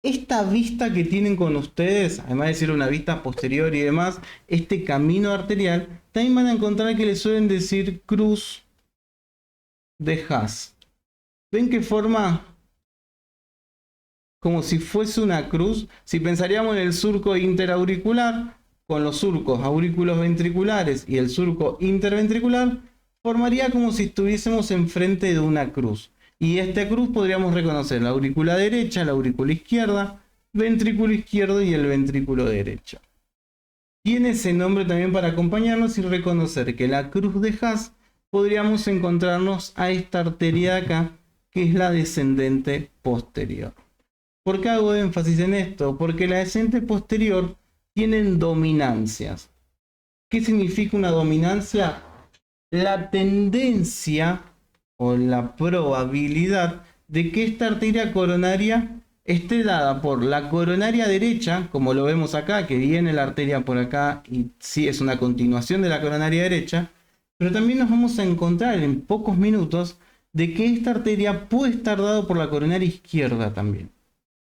Esta vista que tienen con ustedes, además de ser una vista posterior y demás, este camino arterial, también van a encontrar que le suelen decir cruz de Haas. ¿Ven qué forma? Como si fuese una cruz. Si pensaríamos en el surco interauricular, con los surcos aurículos ventriculares y el surco interventricular, formaría como si estuviésemos enfrente de una cruz. Y esta cruz podríamos reconocer la aurícula derecha, la aurícula izquierda, ventrículo izquierdo y el ventrículo derecho. Tiene ese nombre también para acompañarnos y reconocer que la cruz de Haas podríamos encontrarnos a esta arteria de acá, que es la descendente posterior. ¿Por qué hago énfasis en esto? Porque la descendente posterior tienen dominancias. ¿Qué significa una dominancia? La tendencia o la probabilidad de que esta arteria coronaria esté dada por la coronaria derecha, como lo vemos acá, que viene la arteria por acá y sí es una continuación de la coronaria derecha, pero también nos vamos a encontrar en pocos minutos de que esta arteria puede estar dada por la coronaria izquierda también.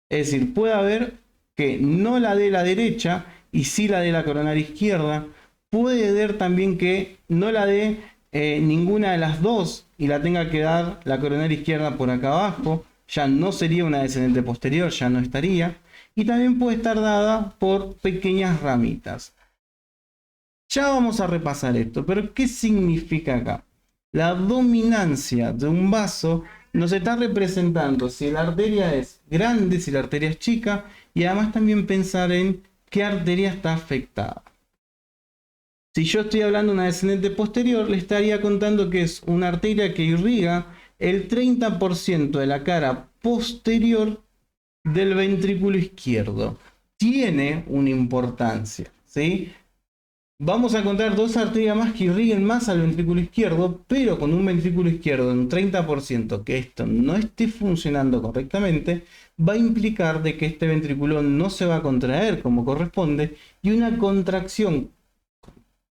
Es decir, puede haber que no la dé la derecha y sí la dé la coronaria izquierda. Puede haber también que no la dé ninguna de las dos y la tenga que dar la coronaria izquierda por acá abajo. Ya no sería una descendente posterior, ya no estaría. Y también puede estar dada por pequeñas ramitas. Ya vamos a repasar esto, pero ¿qué significa acá? La dominancia de un vaso nos está representando si la arteria es grande, si la arteria es chica, y además también pensar en qué arteria está afectada. Si yo estoy hablando de una descendente posterior, le estaría contando que es una arteria que irriga el 30% de la cara posterior del ventrículo izquierdo. Tiene una importancia, ¿sí? Vamos a encontrar dos arterias más que irriguen más al ventrículo izquierdo, pero con un ventrículo izquierdo en un 30% que esto no esté funcionando correctamente, va a implicar de que este ventrículo no se va a contraer como corresponde y una contracción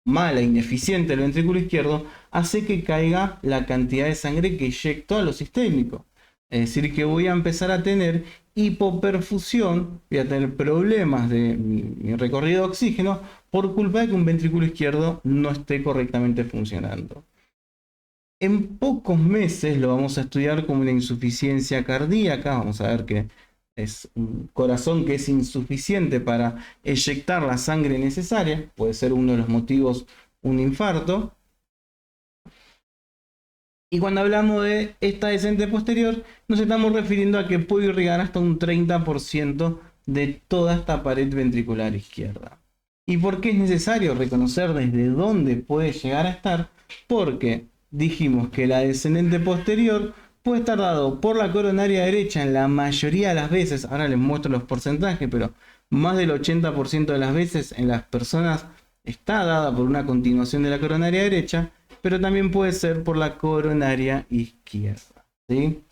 mala, ineficiente del ventrículo izquierdo hace que caiga la cantidad de sangre que inyecto a lo sistémico. Es decir, que voy a empezar a tener hipoperfusión, voy a tener problemas de mi recorrido de oxígeno por culpa de que un ventrículo izquierdo no esté correctamente funcionando. En pocos meses lo vamos a estudiar como una insuficiencia cardíaca. Vamos a ver que es un corazón que es insuficiente para eyectar la sangre necesaria. Puede ser uno de los motivos un infarto. Y cuando hablamos de esta descendente posterior, nos estamos refiriendo a que puede irrigar hasta un 30% de toda esta pared ventricular izquierda. ¿Y por qué es necesario reconocer desde dónde puede llegar a estar? Porque dijimos que la descendente posterior puede estar dado por la coronaria derecha en la mayoría de las veces. Ahora les muestro los porcentajes, pero más del 80% de las veces en las personas está dada por una continuación de la coronaria derecha, pero también puede ser por la coronaria izquierda, ¿sí?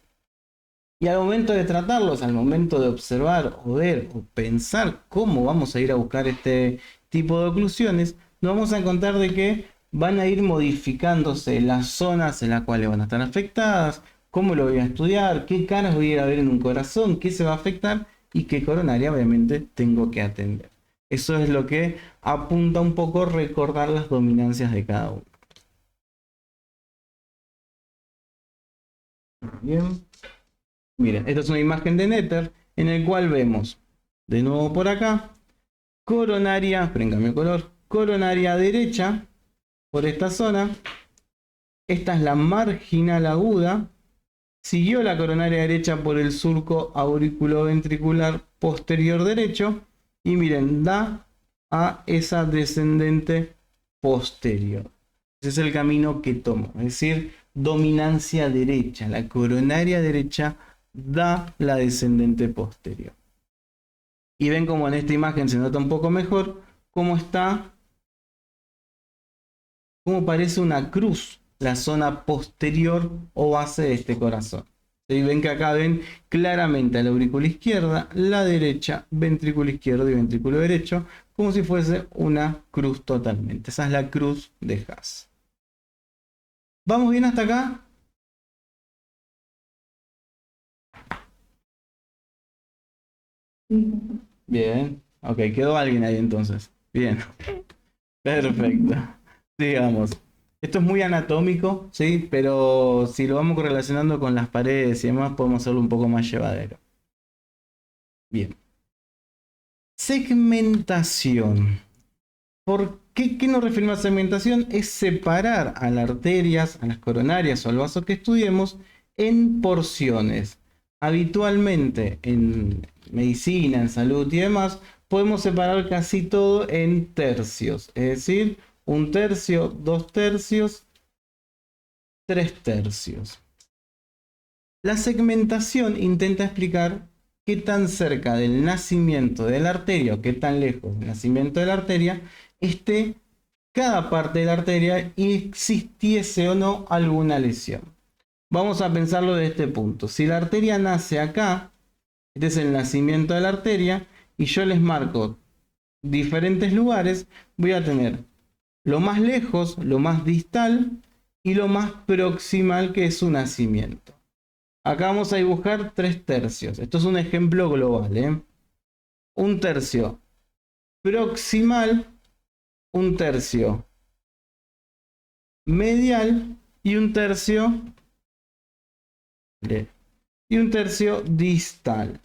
Y al momento de tratarlos, al momento de observar o ver o pensar cómo vamos a ir a buscar este tipo de oclusiones, nos vamos a encontrar de que van a ir modificándose las zonas en las cuales van a estar afectadas, cómo lo voy a estudiar, qué caras voy a ir a ver en un corazón, qué se va a afectar y qué coronaria obviamente tengo que atender. Eso es lo que apunta un poco a recordar las dominancias de cada uno. Bien. Miren, esta es una imagen de Netter en el cual vemos, de nuevo por acá, coronaria, esperen, cambio de color, coronaria derecha, por esta zona. Esta es la marginal aguda. Siguió la coronaria derecha por el surco auriculoventricular posterior derecho. Y miren, da a esa descendente posterior. Ese es el camino que tomo. Es decir, dominancia derecha. La coronaria derecha da la descendente posterior. Y ven como en esta imagen se nota un poco mejor cómo está, cómo parece una cruz la zona posterior o base de este corazón. ¿Sí? Ven que acá ven claramente a la aurícula izquierda, la derecha, ventrículo izquierdo y ventrículo derecho, como si fuese una cruz totalmente. Esa es la cruz de Haas. ¿Vamos bien hasta acá? Sí, Bien. Ok, quedó alguien ahí entonces. Bien. Perfecto. Digamos. Esto es muy anatómico, ¿sí? Pero si lo vamos relacionando con las paredes y demás, podemos hacerlo un poco más llevadero. Bien. Segmentación. ¿Por qué? ¿Qué nos refiere a segmentación? Es separar a las arterias, a las coronarias o al vaso que estudiemos en porciones. Habitualmente en medicina, en salud y demás, podemos separar casi todo en tercios. Es decir, 1/3, 2/3, 3/3. La segmentación intenta explicar qué tan cerca del nacimiento de la arteria o qué tan lejos del nacimiento de la arteria esté cada parte de la arteria y existiese o no alguna lesión. Vamos a pensarlo de este punto. Si la arteria nace acá, este es el nacimiento de la arteria, y yo les marco diferentes lugares, voy a tener lo más lejos, lo más distal y lo más proximal, que es su nacimiento. Acá vamos a dibujar 3/3. Esto es un ejemplo global, ¿eh? 1/3 proximal, 1/3 medial y 1/3 distal.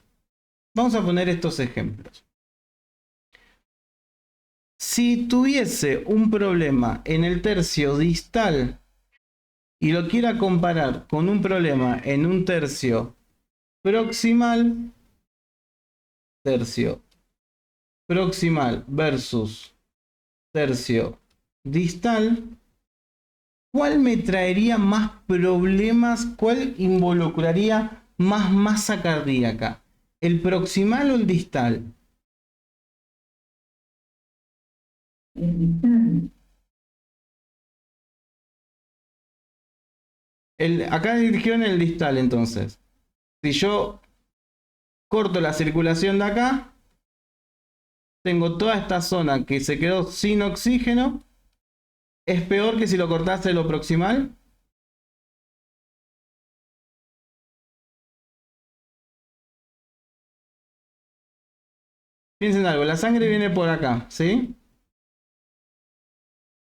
Vamos a poner estos ejemplos. Si tuviese un problema en el tercio distal y lo quiera comparar con un problema en un tercio proximal, tercio proximal versus tercio distal, ¿cuál me traería más problemas? ¿Cuál involucraría más masa cardíaca? ¿El proximal o el distal? el distal. Acá dijeron el distal, entonces. Si yo corto la circulación de acá, tengo toda esta zona que se quedó sin oxígeno. ¿Es peor que si lo cortase lo proximal? Piensen algo, la sangre viene por acá, ¿sí?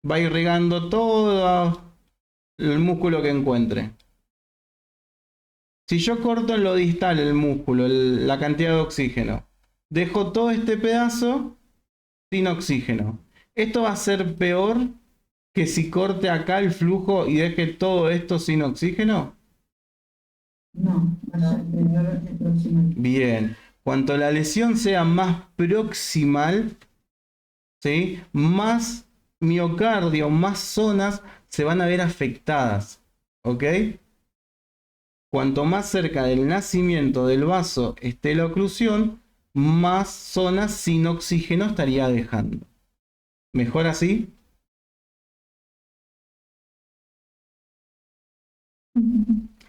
Va irrigando todo el músculo que encuentre. Si yo corto en lo distal el músculo, la cantidad de oxígeno, dejo todo este pedazo sin oxígeno. ¿Esto va a ser peor que si corte acá el flujo y deje todo esto sin oxígeno? No, va a ser peor el proximal. Bien. Cuanto la lesión sea más proximal, ¿sí? Más miocardio, más zonas se van a ver afectadas. ¿Ok? Cuanto más cerca del nacimiento del vaso esté la oclusión, más zonas sin oxígeno estaría dejando. ¿Mejor así?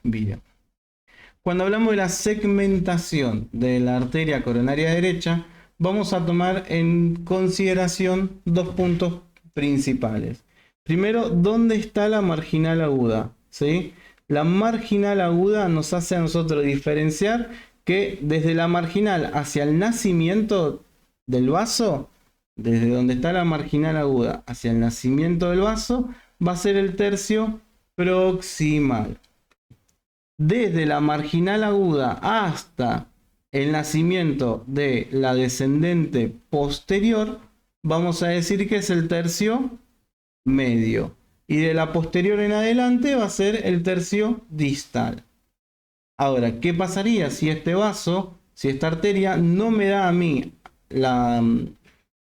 Bien. Cuando hablamos de la segmentación de la arteria coronaria derecha, vamos a tomar en consideración dos puntos principales. Primero, ¿dónde está la marginal aguda? ¿Sí? La marginal aguda nos hace a nosotros diferenciar que desde la marginal hacia el nacimiento del vaso, desde donde está la marginal aguda hacia el nacimiento del vaso, va a ser el tercio proximal. Desde la marginal aguda hasta el nacimiento de la descendente posterior, vamos a decir que es el tercio medio. Y de la posterior en adelante va a ser el tercio distal. Ahora, ¿qué pasaría si este vaso, si esta arteria no me da a mí la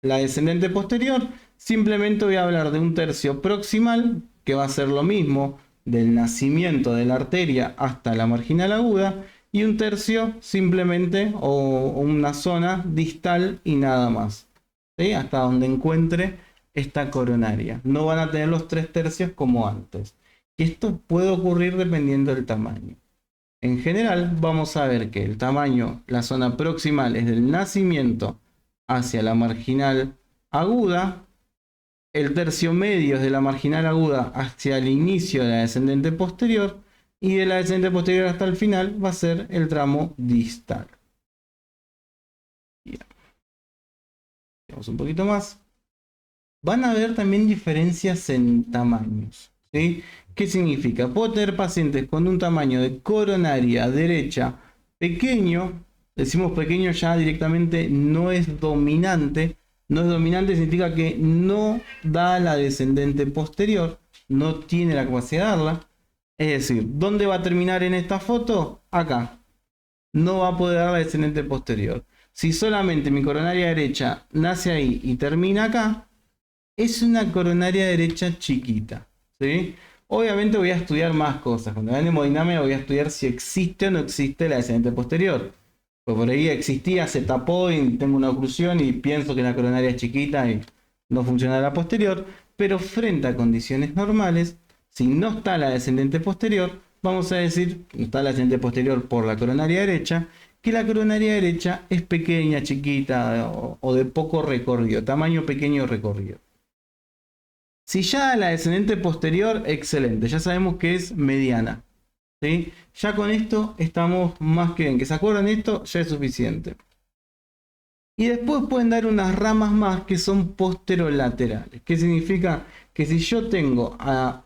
descendente posterior? Simplemente voy a hablar de un tercio proximal, que va a ser lo mismo del nacimiento de la arteria hasta la marginal aguda, y un tercio simplemente o una zona distal y nada más, ¿sí? Hasta donde encuentre esta coronaria. No van a tener los 3/3 como antes. Y esto puede ocurrir dependiendo del tamaño. En general, vamos a ver que el tamaño, la zona proximal es del nacimiento hacia la marginal aguda, el tercio medio es de la marginal aguda hacia el inicio de la descendente posterior, y de la descendente posterior hasta el final va a ser el tramo distal. Bien. Vamos un poquito más. Van a haber también diferencias en tamaños, ¿sí? ¿Qué significa? Puedo tener pacientes con un tamaño de coronaria derecha pequeño. Decimos pequeño, ya directamente no es dominante. No es dominante significa que no da la descendente posterior, no tiene la capacidad de darla. Es decir, ¿dónde va a terminar en esta foto? Acá. No va a poder dar la descendente posterior. Si solamente mi coronaria derecha nace ahí y termina acá, es una coronaria derecha chiquita, ¿sí? Obviamente voy a estudiar más cosas. Cuando vean hemodinámica voy a estudiar si existe o no existe la descendente posterior. Pues por ahí existía, se tapó y tengo una oclusión y pienso que la coronaria es chiquita y no funciona la posterior. Pero frente a condiciones normales, si no está la descendente posterior, vamos a decir que no está la descendente posterior por la coronaria derecha, que la coronaria derecha es pequeña, chiquita o de poco recorrido, tamaño pequeño recorrido. Si ya la descendente posterior, excelente, ya sabemos que es mediana, ¿sí? Ya con esto estamos más que bien, que se acuerdan esto ya es suficiente. Y después pueden dar unas ramas más que son posterolaterales. ¿Qué significa? Que si yo tengo a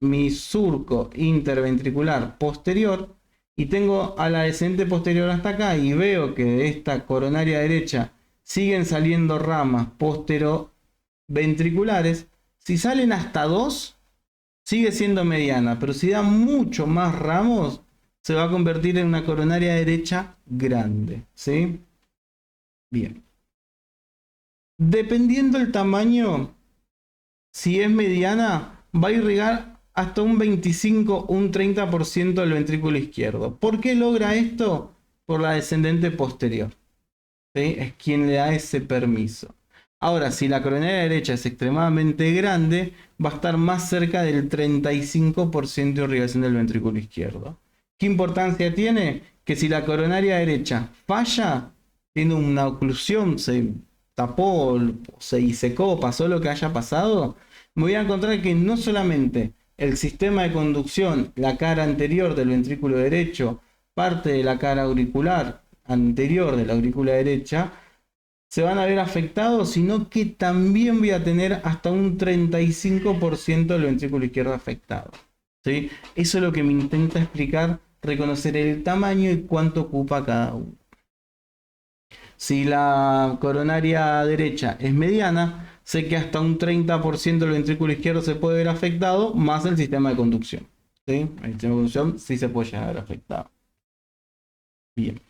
mi surco interventricular posterior y tengo a la descendente posterior hasta acá y veo que de esta coronaria derecha siguen saliendo ramas posteroventriculares, si salen hasta 2, sigue siendo mediana, pero si da mucho más ramos, se va a convertir en una coronaria derecha grande, ¿sí? Bien. Dependiendo del tamaño, si es mediana, va a irrigar hasta un 25, un 30% del ventrículo izquierdo. ¿Por qué logra esto? Por la descendente posterior, ¿sí? Es quien le da ese permiso. Ahora, si la coronaria derecha es extremadamente grande, va a estar más cerca del 35% de irrigación del ventrículo izquierdo. ¿Qué importancia tiene? Que si la coronaria derecha falla, tiene una oclusión, se tapó, se disecó, pasó lo que haya pasado, me voy a encontrar que no solamente el sistema de conducción, la cara anterior del ventrículo derecho, parte de la cara auricular anterior de la aurícula derecha, se van a ver afectados, sino que también voy a tener hasta un 35% del ventrículo izquierdo afectado, ¿sí? Eso es lo que me intenta explicar, reconocer el tamaño y cuánto ocupa cada uno. Si la coronaria derecha es mediana, sé que hasta un 30% del ventrículo izquierdo se puede ver afectado, más el sistema de conducción, ¿sí? El sistema de conducción sí se puede llegar a ver afectado. Bien.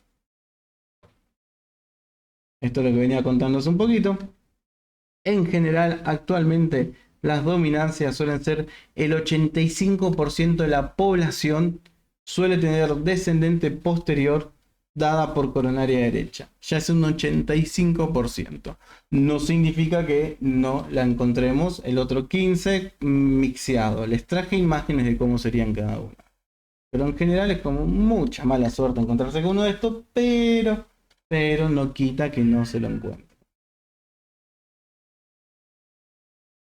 Esto es lo que venía contándose un poquito. En general, actualmente las dominancias suelen ser el 85% de la población suele tener descendente posterior dada por coronaria derecha. Ya es un 85%. No significa que no la encontremos el otro 15% mixeado. Les traje imágenes de cómo serían cada una. Pero en general es como mucha mala suerte encontrarse con uno de estos, pero no quita que no se lo encuentre.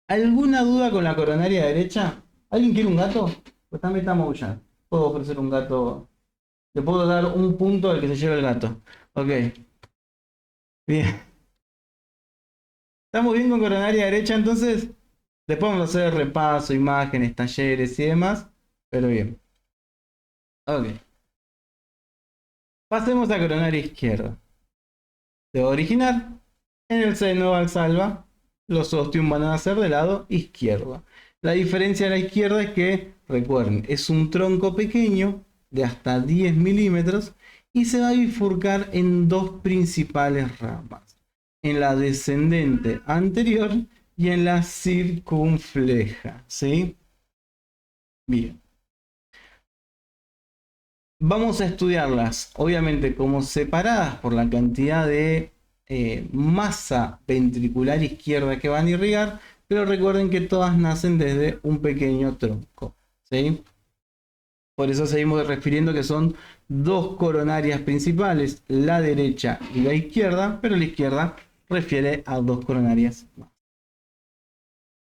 ¿Alguna duda con la coronaria derecha? ¿Alguien quiere un gato? Pues también está maullando. Puedo ofrecer un gato. Le puedo dar un punto al que se lleve el gato. Ok. Bien. ¿Estamos bien con coronaria derecha entonces? Después vamos a hacer repaso, imágenes, talleres y demás. Pero bien. Ok. Pasemos a coronaria izquierda. Se va a originar en el seno valsalva. Los ostium van a nacer del lado izquierdo. La diferencia de la izquierda es que, recuerden, es un tronco pequeño de hasta 10 milímetros y se va a bifurcar en dos principales ramas. En la descendente anterior y en la circunfleja. ¿Sí? Bien. Vamos a estudiarlas, obviamente, como separadas por la cantidad de masa ventricular izquierda que van a irrigar, pero recuerden que todas nacen desde un pequeño tronco, ¿sí? Por eso seguimos refiriendo que son dos coronarias principales, la derecha y la izquierda, pero la izquierda refiere a dos coronarias más.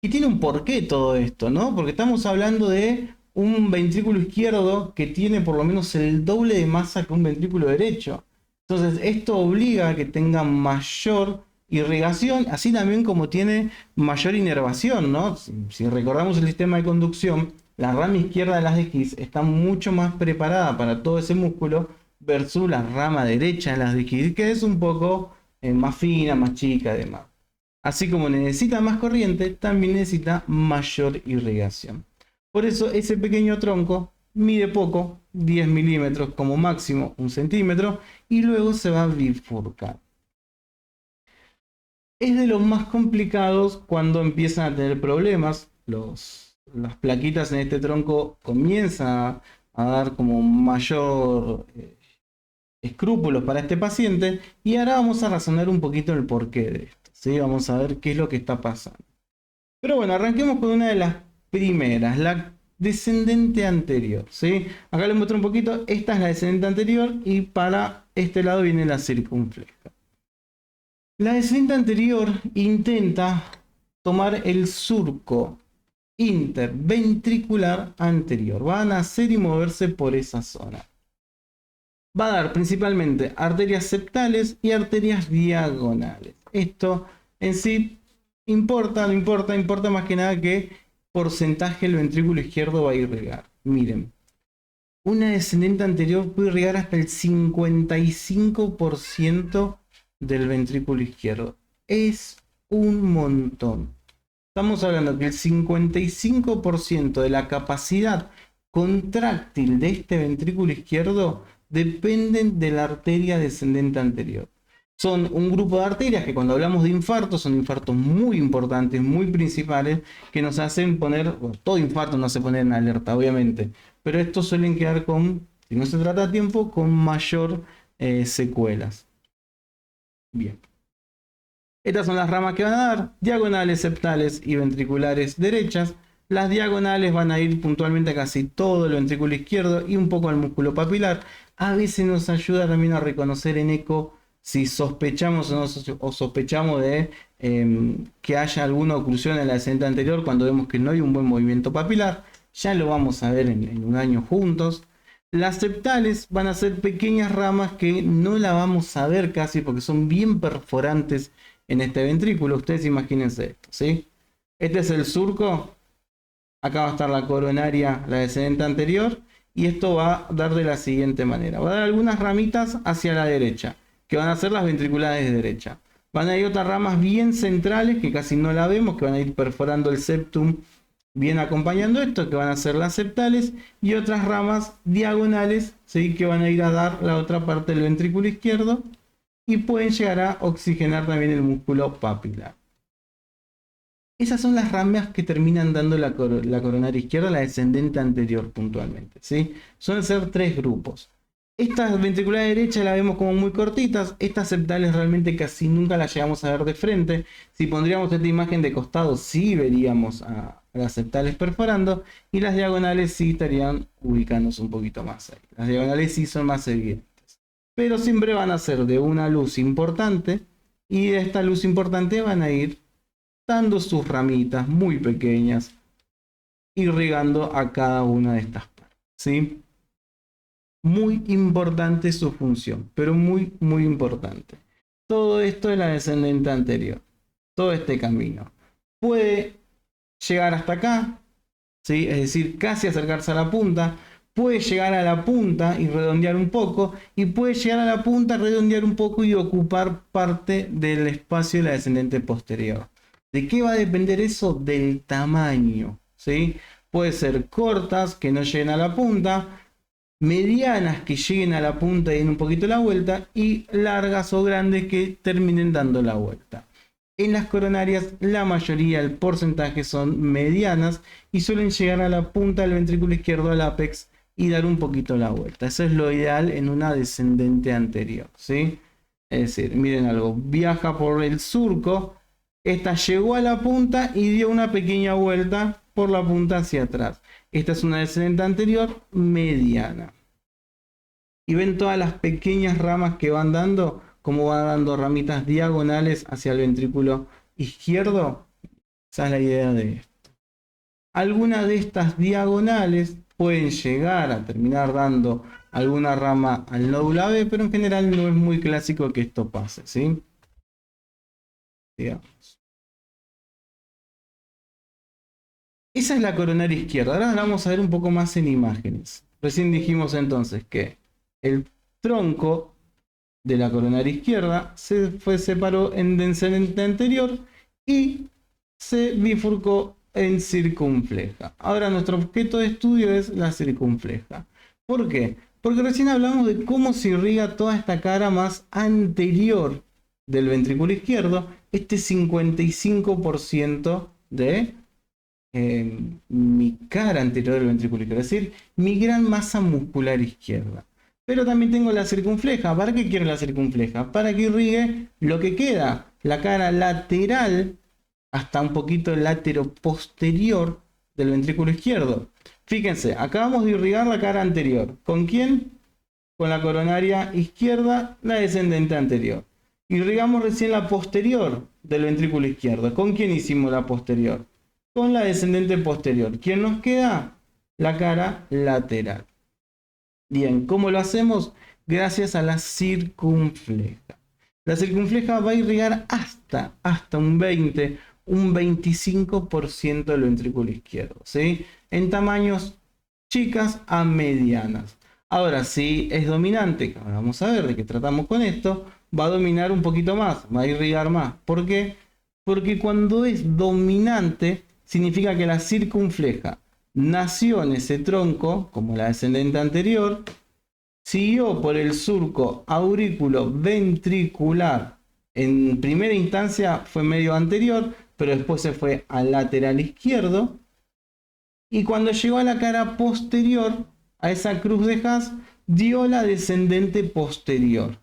Y tiene un porqué todo esto, ¿no? Porque estamos hablando de un ventrículo izquierdo que tiene por lo menos el doble de masa que un ventrículo derecho. Entonces, esto obliga a que tenga mayor irrigación, así también como tiene mayor inervación, ¿no? Si recordamos el sistema de conducción, la rama izquierda de las de His está mucho más preparada para todo ese músculo versus la rama derecha de las de His, que es un poco más fina, más chica, además. Así como necesita más corriente, también necesita mayor irrigación. Por eso ese pequeño tronco mide poco, 10 milímetros como máximo, 1 centímetro, y luego se va a bifurcar. Es de los más complicados cuando empiezan a tener problemas. Las plaquitas en este tronco comienzan a dar como mayor escrúpulos para este paciente, y ahora vamos a razonar un poquito el porqué de esto, ¿sí? Vamos a ver qué es lo que está pasando. Pero bueno, arranquemos con una de las primeras, la descendente anterior, ¿sí? Acá les muestro un poquito, esta es la descendente anterior y para este lado viene la circunfleja. La descendente anterior intenta tomar el surco interventricular anterior, va a nacer y moverse por esa zona. Va a dar principalmente arterias septales y arterias diagonales. Esto en sí importa más que nada que porcentaje el ventrículo izquierdo va a irrigar. Miren, una descendente anterior puede irrigar hasta el 55% del ventrículo izquierdo. Es un montón. Estamos hablando que el 55% de la capacidad contráctil de este ventrículo izquierdo dependen de la arteria descendente anterior. Son un grupo de arterias que cuando hablamos de infartos son infartos muy importantes, muy principales, que nos hacen poner, bueno, todo infarto no se pone en alerta obviamente, pero estos suelen quedar con, si no se trata a tiempo, con mayor secuelas. Bien. Estas son las ramas que van a dar, diagonales, septales y ventriculares derechas. Las diagonales van a ir puntualmente a casi todo el ventrículo izquierdo y un poco al músculo papilar. A veces nos ayuda también a reconocer en eco si sospechamos o sospechamos de que haya alguna oclusión en la descendente anterior cuando vemos que no hay un buen movimiento papilar. Ya lo vamos a ver en un año juntos. Las septales van a ser pequeñas ramas que no la vamos a ver casi porque son bien perforantes en este ventrículo. Ustedes imagínense esto, ¿sí? Este es el surco. Acá va a estar la coronaria, la descendente anterior. Y esto va a dar de la siguiente manera. Va a dar algunas ramitas hacia la derecha, que van a ser las ventriculares de derecha. Van a ir otras ramas bien centrales, que casi no la vemos, que van a ir perforando el septum, bien acompañando esto, que van a ser las septales. Y otras ramas diagonales, ¿sí? Que van a ir a dar la otra parte del ventrículo izquierdo. Y pueden llegar a oxigenar también el músculo papilar. Esas son las ramas que terminan dando la coronaria izquierda, la descendente anterior puntualmente, ¿sí? Suelen ser tres grupos. Estas ventriculares derechas las vemos como muy cortitas. Estas septales realmente casi nunca las llegamos a ver de frente. Si pondríamos esta imagen de costado, sí veríamos a las septales perforando. Y las diagonales sí estarían ubicándose un poquito más ahí. Las diagonales sí son más evidentes. Pero siempre van a ser de una luz importante. Y de esta luz importante van a ir dando sus ramitas muy pequeñas, irrigando a cada una de estas partes, ¿sí? Muy importante su función, pero muy importante. Todo esto es la descendente anterior. Todo este camino puede llegar hasta acá, ¿sí? Es decir, casi acercarse a la punta. Puede llegar a la punta y redondear un poco, y puede llegar a la punta, redondear un poco y ocupar parte del espacio de la descendente posterior. ¿De qué va a depender eso? Del tamaño, ¿sí? Puede ser cortas, que no lleguen a la punta, medianas, que lleguen a la punta y den un poquito la vuelta, y largas o grandes que terminen dando la vuelta. En las coronarias, la mayoría, el porcentaje son medianas y suelen llegar a la punta del ventrículo izquierdo, al ápex, y dar un poquito la vuelta. Eso es lo ideal en una descendente anterior, ¿sí? Es decir, miren algo, viaja por el surco. Esta llegó a la punta y dio una pequeña vuelta por la punta hacia atrás. Esta es una descendente anterior mediana. Y ven todas las pequeñas ramas que van dando, como van dando ramitas diagonales hacia el ventrículo izquierdo. Esa es la idea de esto. Algunas de estas diagonales pueden llegar a terminar dando alguna rama al nódulo AB, pero en general no es muy clásico que esto pase, ¿sí? Digamos. Esa es la coronaria izquierda. Ahora la vamos a ver un poco más en imágenes. Recién dijimos entonces que el tronco de la coronaria izquierda se separó en descendente anterior y se bifurcó en circunfleja. Ahora nuestro objeto de estudio es la circunfleja. ¿Por qué? Porque recién hablamos de cómo se irriga toda esta cara más anterior del ventrículo izquierdo, este 55% de mi cara anterior del ventrículo izquierdo, es decir, mi gran masa muscular izquierda. Pero también tengo la circunfleja. ¿Para qué quiero la circunfleja? Para que irrigue lo que queda, la cara lateral hasta un poquito el látero posterior del ventrículo izquierdo. Fíjense, acabamos de irrigar la cara anterior. ¿Con quién? Con la coronaria izquierda, la descendente anterior. Irrigamos recién la posterior del ventrículo izquierdo. ¿Con quién hicimos la posterior? Con la descendente posterior. ¿Quién nos queda? La cara lateral. Bien, ¿cómo lo hacemos? Gracias a la circunfleja. La circunfleja va a irrigar hasta un 20, un 25% del ventrículo izquierdo, ¿sí? En tamaños chicas a medianas. Ahora, si es dominante, que ahora vamos a ver de qué tratamos con esto, va a dominar un poquito más, va a irrigar más. ¿Por qué? Porque cuando es dominante, significa que la circunfleja nació en ese tronco, como la descendente anterior, siguió por el surco aurículo ventricular. En primera instancia fue medio anterior, pero después se fue al lateral izquierdo. Y cuando llegó a la cara posterior, a esa cruz de Haas, dio la descendente posterior.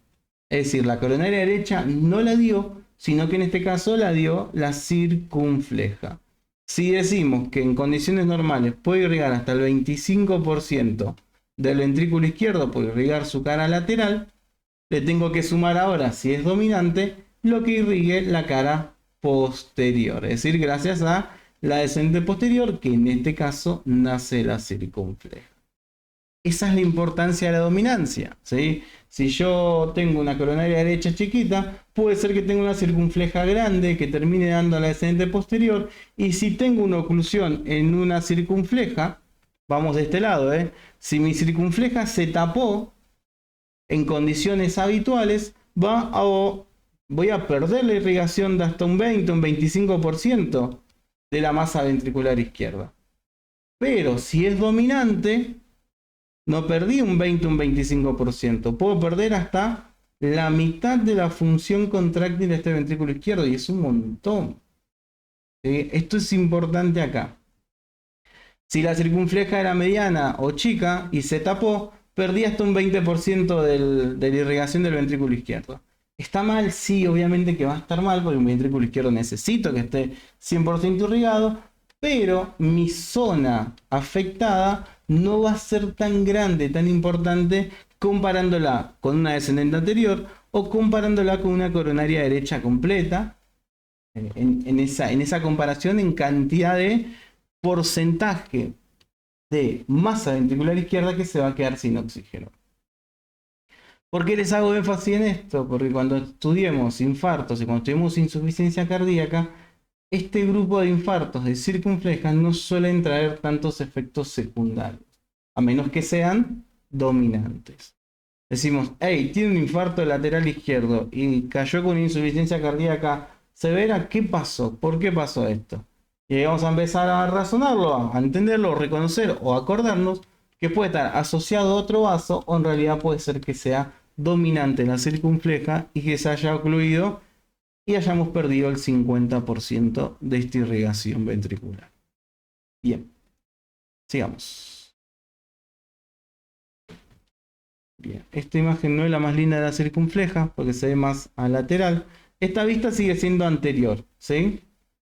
Es decir, la coronaria derecha no la dio, sino que en este caso la dio la circunfleja. Si decimos que en condiciones normales puede irrigar hasta el 25% del ventrículo izquierdo, puede irrigar su cara lateral, le tengo que sumar ahora, si es dominante, lo que irrigue la cara posterior. Es decir, gracias a la descendente posterior, que en este caso nace la circunfleja. Esa es la importancia de la dominancia, ¿sí? Si yo tengo una coronaria derecha chiquita, puede ser que tenga una circunfleja grande que termine dando a la descendente posterior. Y si tengo una oclusión en una circunfleja, vamos de este lado, si mi circunfleja se tapó en condiciones habituales, voy a perder la irrigación de hasta un 20, un 25% de la masa ventricular izquierda. Pero si es dominante, no perdí un 20, un 25%. Puedo perder hasta la mitad de la función contráctil de este ventrículo izquierdo y es un montón. ¿Sí? Esto es importante acá. Si la circunfleja era mediana o chica y se tapó, perdí hasta un 20% de la irrigación del ventrículo izquierdo. ¿Está mal? Sí, obviamente que va a estar mal porque un ventrículo izquierdo necesito que esté 100% irrigado, pero mi zona afectada no va a ser tan grande, tan importante comparándola con una descendente anterior o comparándola con una coronaria derecha completa. En esa comparación en cantidad de porcentaje de masa ventricular izquierda que se va a quedar sin oxígeno. ¿Por qué les hago énfasis en esto? Porque cuando estudiemos infartos y cuando estudiemos insuficiencia cardíaca, este grupo de infartos de circunflejas no suelen traer tantos efectos secundarios, a menos que sean dominantes. Decimos, hey, tiene un infarto lateral izquierdo y cayó con insuficiencia cardíaca severa, ¿qué pasó? ¿Por qué pasó esto? Y vamos a empezar a razonarlo, a entenderlo, a reconocer o a acordarnos que puede estar asociado a otro vaso o en realidad puede ser que sea dominante en la circunfleja y que se haya ocluido y hayamos perdido el 50% de esta irrigación ventricular. Bien, sigamos. Bien, esta imagen no es la más linda de la circunfleja porque se ve más a lateral. Esta vista sigue siendo anterior, ¿sí?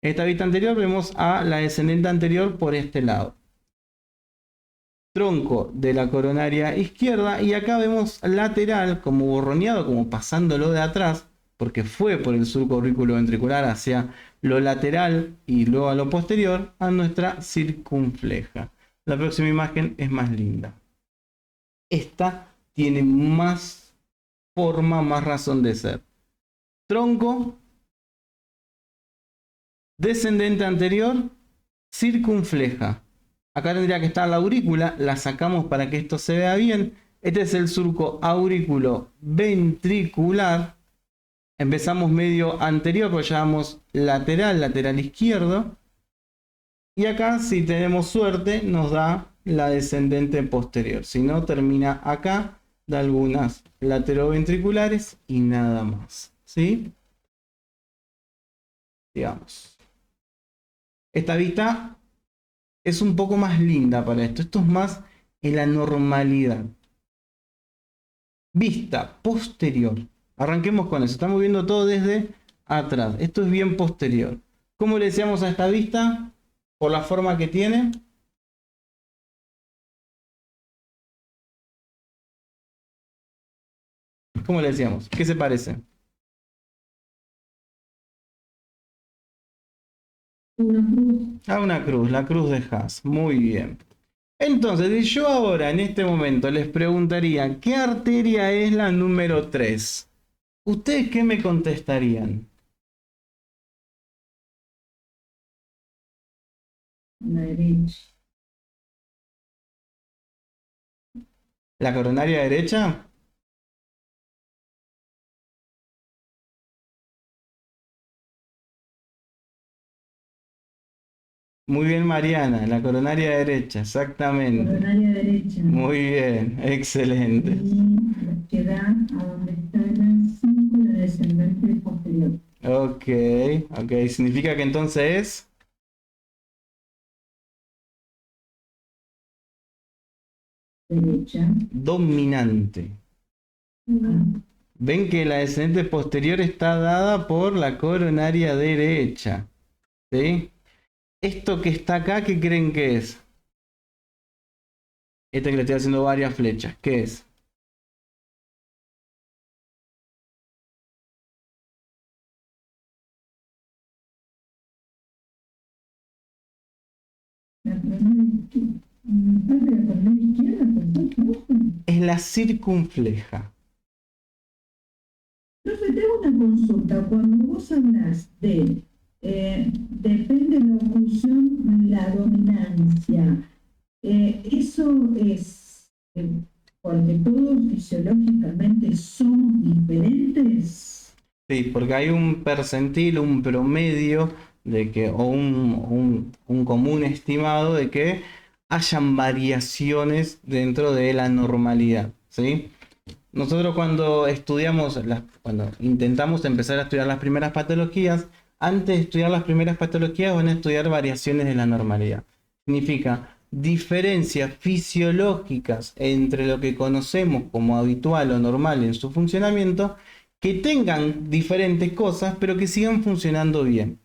Esta vista anterior vemos a la descendente anterior por este lado. Tronco de la coronaria izquierda y acá vemos lateral como borroneado, como pasándolo de atrás, porque fue por el surco auriculoventricular hacia lo lateral y luego a lo posterior, a nuestra circunfleja. La próxima imagen es más linda. Esta tiene más forma, más razón de ser. Tronco, descendente anterior, circunfleja. Acá tendría que estar la aurícula, la sacamos para que esto se vea bien. Este es el surco auriculoventricular. Empezamos medio anterior, pues llevamos lateral, lateral izquierdo. Y acá, si tenemos suerte, nos da la descendente posterior. Si no, termina acá, da algunas lateroventriculares y nada más. ¿Sí? Digamos. Esta vista es un poco más linda para esto. Esto es más en la normalidad. Vista posterior. Arranquemos con eso. Estamos viendo todo desde atrás. Esto es bien posterior. ¿Cómo le decíamos a esta vista? Por la forma que tiene. ¿Cómo le decíamos? ¿Qué se parece? Una cruz. A una cruz, la cruz de Haas. Muy bien. Entonces, yo ahora en este momento les preguntaría, ¿qué arteria es la número 3? ¿Ustedes qué me contestarían? La derecha. ¿La coronaria derecha? Muy bien, Mariana, la coronaria derecha, exactamente. Coronaria derecha. Muy bien, excelente. Y queda a donde está el 5, la descendente posterior. Ok, ok, significa que entonces es Derecha. dominante. Ven que la descendente posterior está dada por la coronaria derecha. ¿Sí? Esto que está acá, ¿qué creen que es? Este que le estoy haciendo varias flechas, ¿qué es? La coronaria izquierda, perfecto. Es la circunfleja. Profe, tengo una consulta. Cuando vos hablas de depende de la oclusión, la dominancia, eso es porque todos fisiológicamente somos diferentes. Sí, porque hay un percentil, un promedio de que, o un común estimado de que hayan variaciones dentro de la normalidad. ¿Sí? Nosotros cuando estudiamos, cuando intentamos empezar a estudiar las primeras patologías, antes de estudiar las primeras patologías van a estudiar variaciones de la normalidad. Significa diferencias fisiológicas entre lo que conocemos como habitual o normal en su funcionamiento, que tengan diferentes cosas, pero que sigan funcionando bien.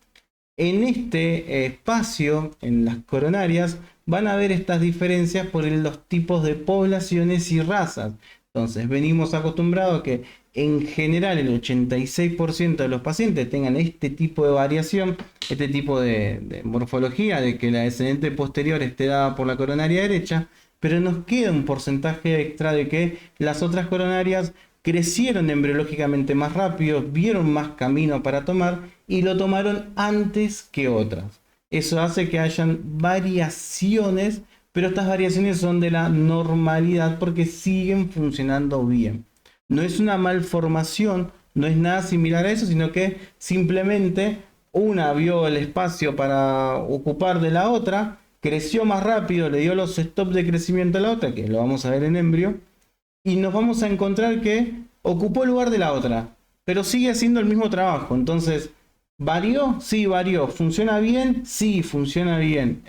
En este espacio, en las coronarias, van a ver estas diferencias por los tipos de poblaciones y razas. Entonces, venimos acostumbrados a que en general el 86% de los pacientes tengan este tipo de variación, este tipo de morfología, de que la descendente posterior esté dada por la coronaria derecha, pero nos queda un porcentaje extra de que las otras coronarias crecieron embriológicamente más rápido, vieron más camino para tomar y lo tomaron antes que otras. Eso hace que hayan variaciones, pero estas variaciones son de la normalidad porque siguen funcionando bien. No es una malformación, no es nada similar a eso, sino que simplemente una vio el espacio para ocupar de la otra, creció más rápido, le dio los stops de crecimiento a la otra, que lo vamos a ver en embrio, y nos vamos a encontrar que ocupó el lugar de la otra, pero sigue haciendo el mismo trabajo. Entonces, ¿varió? Sí, varió. ¿Funciona bien? Sí, funciona bien.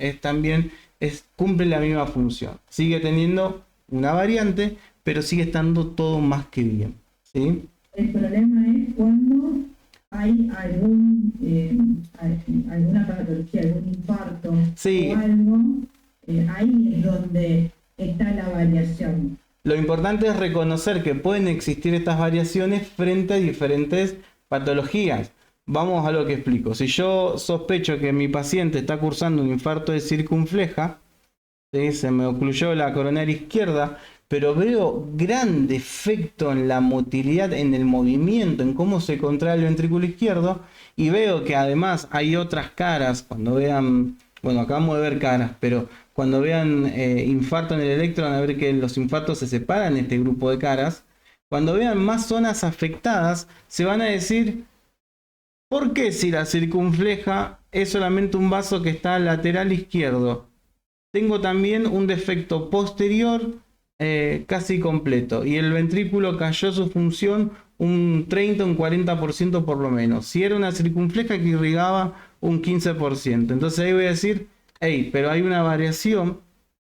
Cumple la misma función. Sigue teniendo una variante, pero sigue estando todo más que bien. ¿Sí? El problema es cuando hay alguna patología, algún infarto Sí. o algo, ahí es donde está la variación. Lo importante es reconocer que pueden existir estas variaciones frente a diferentes patologías. Vamos a lo que explico. Si yo sospecho que mi paciente está cursando un infarto de circunfleja, ¿sí? Se me ocluyó la coronaria izquierda, pero veo gran defecto en la motilidad, en el movimiento, en cómo se contrae el ventrículo izquierdo, y veo que además hay otras caras, cuando vean, bueno, acabamos de ver caras, pero cuando vean infarto en el electro van a ver que los infartos se separan en este grupo de caras. Cuando vean más zonas afectadas, se van a decir, ¿por qué si la circunfleja es solamente un vaso que está lateral izquierdo? Tengo también un defecto posterior casi completo y el ventrículo cayó su función un 30, un 40% por lo menos. Si era una circunfleja que irrigaba un 15%. Entonces ahí voy a decir, hey, pero hay una variación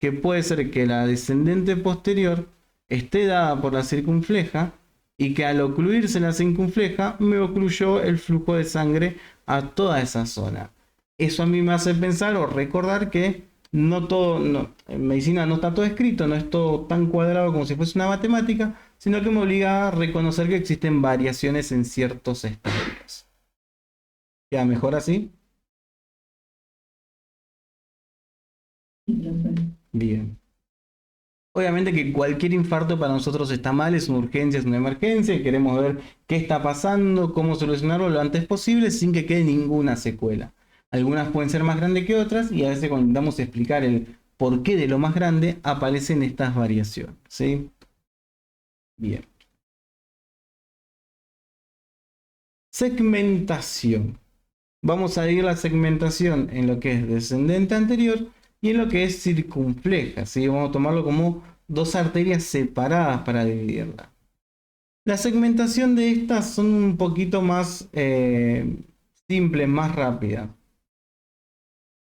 que puede ser que la descendente posterior esté dada por la circunfleja y que al ocluirse la circunfleja me ocluyó el flujo de sangre a toda esa zona. Eso a mí me hace pensar o recordar que no todo, en medicina no está todo escrito, no es todo tan cuadrado como si fuese una matemática, sino que me obliga a reconocer que existen variaciones en ciertos estadios. ¿Queda mejor así? Bien. Obviamente que cualquier infarto para nosotros está mal, es una urgencia, es una emergencia, y queremos ver qué está pasando, cómo solucionarlo lo antes posible sin que quede ninguna secuela. Algunas pueden ser más grandes que otras y a veces cuando intentamos explicar el porqué de lo más grande aparecen estas variaciones, ¿sí? Bien. Segmentación. Vamos a dividir la segmentación en lo que es descendente anterior y en lo que es circunfleja, ¿sí? Vamos a tomarlo como dos arterias separadas para dividirla. La segmentación de estas son un poquito más simples, más rápidas.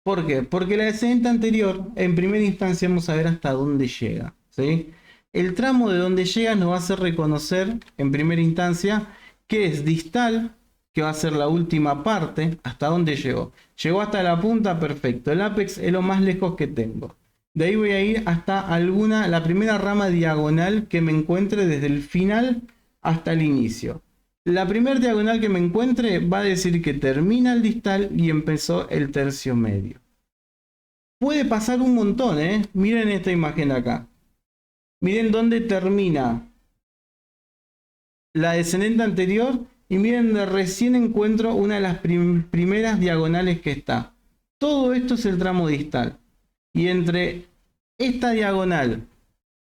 ¿Por qué? Porque la descendente anterior, en primera instancia, vamos a ver hasta dónde llega, ¿sí? El tramo de donde llega nos va a hacer reconocer, en primera instancia, que es distal, que va a ser la última parte, hasta dónde llegó. Llegó hasta la punta, perfecto. El ápex es lo más lejos que tengo. De ahí voy a ir hasta la primera rama diagonal que me encuentre desde el final hasta el inicio. La primera diagonal que me encuentre va a decir que termina el distal y empezó el tercio medio. Puede pasar un montón, ¿eh? Miren esta imagen de acá. Miren dónde termina la descendente anterior y miren donde recién encuentro una de las primeras diagonales que está. Todo esto es el tramo distal. Y entre esta diagonal,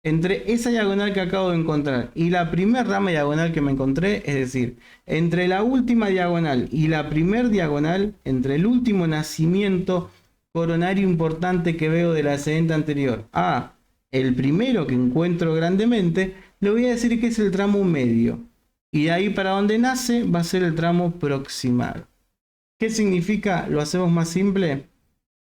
entre esa diagonal que acabo de encontrar y la primera rama diagonal que me encontré, es decir, entre la última diagonal y la primer diagonal, entre el último nacimiento coronario importante que veo de la descendente anterior a el primero que encuentro grandemente, le voy a decir que es el tramo medio. Y de ahí para donde nace va a ser el tramo proximal. ¿Qué significa? Lo hacemos más simple.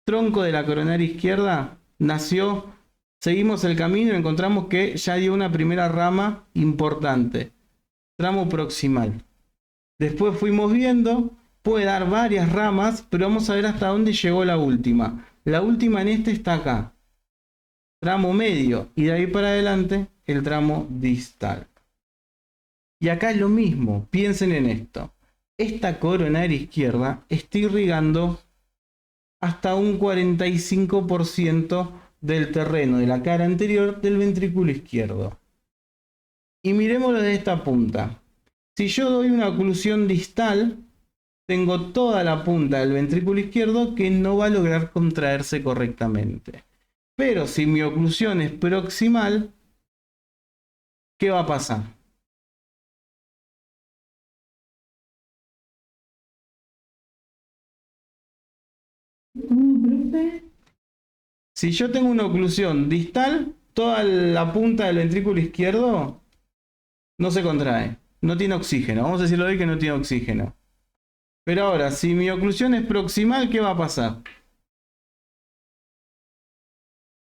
Tronco de la coronaria izquierda nació. Seguimos el camino y encontramos que ya dio una primera rama importante. Tramo proximal. Después fuimos viendo, puede dar varias ramas, pero vamos a ver hasta dónde llegó la última. La última en este está acá. Tramo medio. Y de ahí para adelante el tramo distal. Y acá es lo mismo. Piensen en esto. Esta coronaria izquierda está irrigando hasta un 45% del terreno de la cara anterior del ventrículo izquierdo. Y miremoslo de esta punta. Si yo doy una oclusión distal, tengo toda la punta del ventrículo izquierdo que no va a lograr contraerse correctamente. Pero si mi oclusión es proximal, ¿qué va a pasar? ¿Cómo, profe? Si yo tengo una oclusión distal, toda la punta del ventrículo izquierdo no se contrae, no tiene oxígeno. Vamos a decirlo hoy que no tiene oxígeno. Pero ahora, si mi oclusión es proximal, ¿qué va a pasar?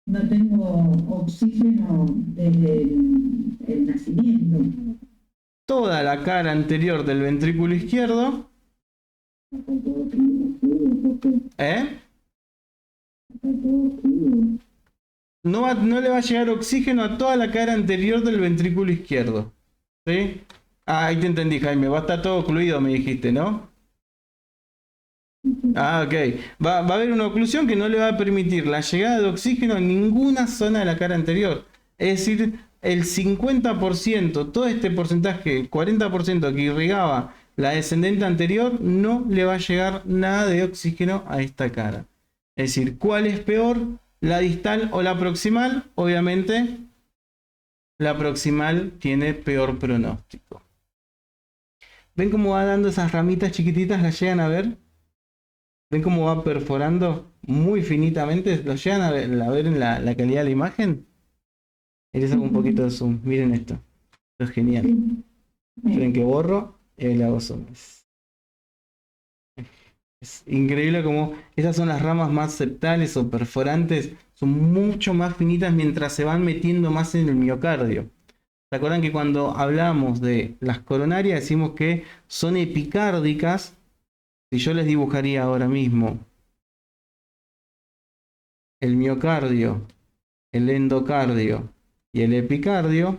No tengo oxígeno desde el nacimiento. Toda la cara anterior del ventrículo izquierdo ¿Eh? No le va a llegar oxígeno a toda la cara anterior del ventrículo izquierdo. ¿Sí? Ah, ahí te entendí, Jaime. Va a estar todo ocluido, me dijiste, ¿no? Ah, ok. Va a haber una oclusión que no le va a permitir la llegada de oxígeno a ninguna zona de la cara anterior. Es decir, el 50%, todo este porcentaje, el 40% que irrigaba la descendente anterior, no le va a llegar nada de oxígeno a esta cara. Es decir, ¿cuál es peor? ¿La distal o la proximal? Obviamente, la proximal tiene peor pronóstico. ¿Ven cómo va dando esas ramitas chiquititas? ¿Las llegan a ver? ¿Ven cómo va perforando muy finitamente? ¿Lo llegan a ver en la calidad de la imagen? Les hago un poquito de zoom. Miren esto. Esto es genial. Miren que borro y ahí le hago zoom. Es increíble como esas son las ramas más septales o perforantes. Son mucho más finitas mientras se van metiendo más en el miocardio. ¿Se acuerdan que cuando hablamos de las coronarias decimos que son epicárdicas? Si yo les dibujaría ahora mismo el miocardio, el endocardio y el epicardio,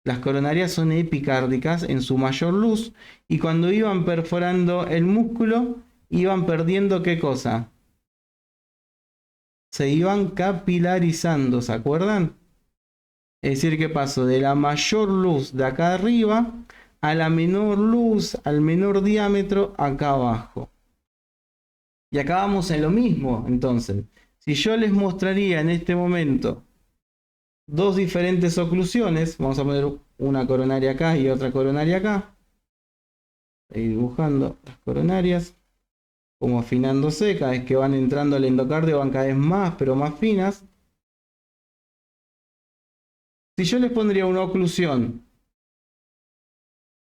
las coronarias son epicárdicas en su mayor luz y cuando iban perforando el músculo iban perdiendo ¿qué cosa? Se iban capilarizando, ¿se acuerdan? Es decir, que paso de la mayor luz de acá arriba a la menor luz, al menor diámetro acá abajo. Y acá vamos en lo mismo, entonces. Si yo les mostraría en este momento dos diferentes oclusiones, vamos a poner una coronaria acá y otra coronaria acá. Voy dibujando las coronarias, como afinándose, cada vez que van entrando al endocardio van cada vez más, pero más finas. Si yo les pondría una oclusión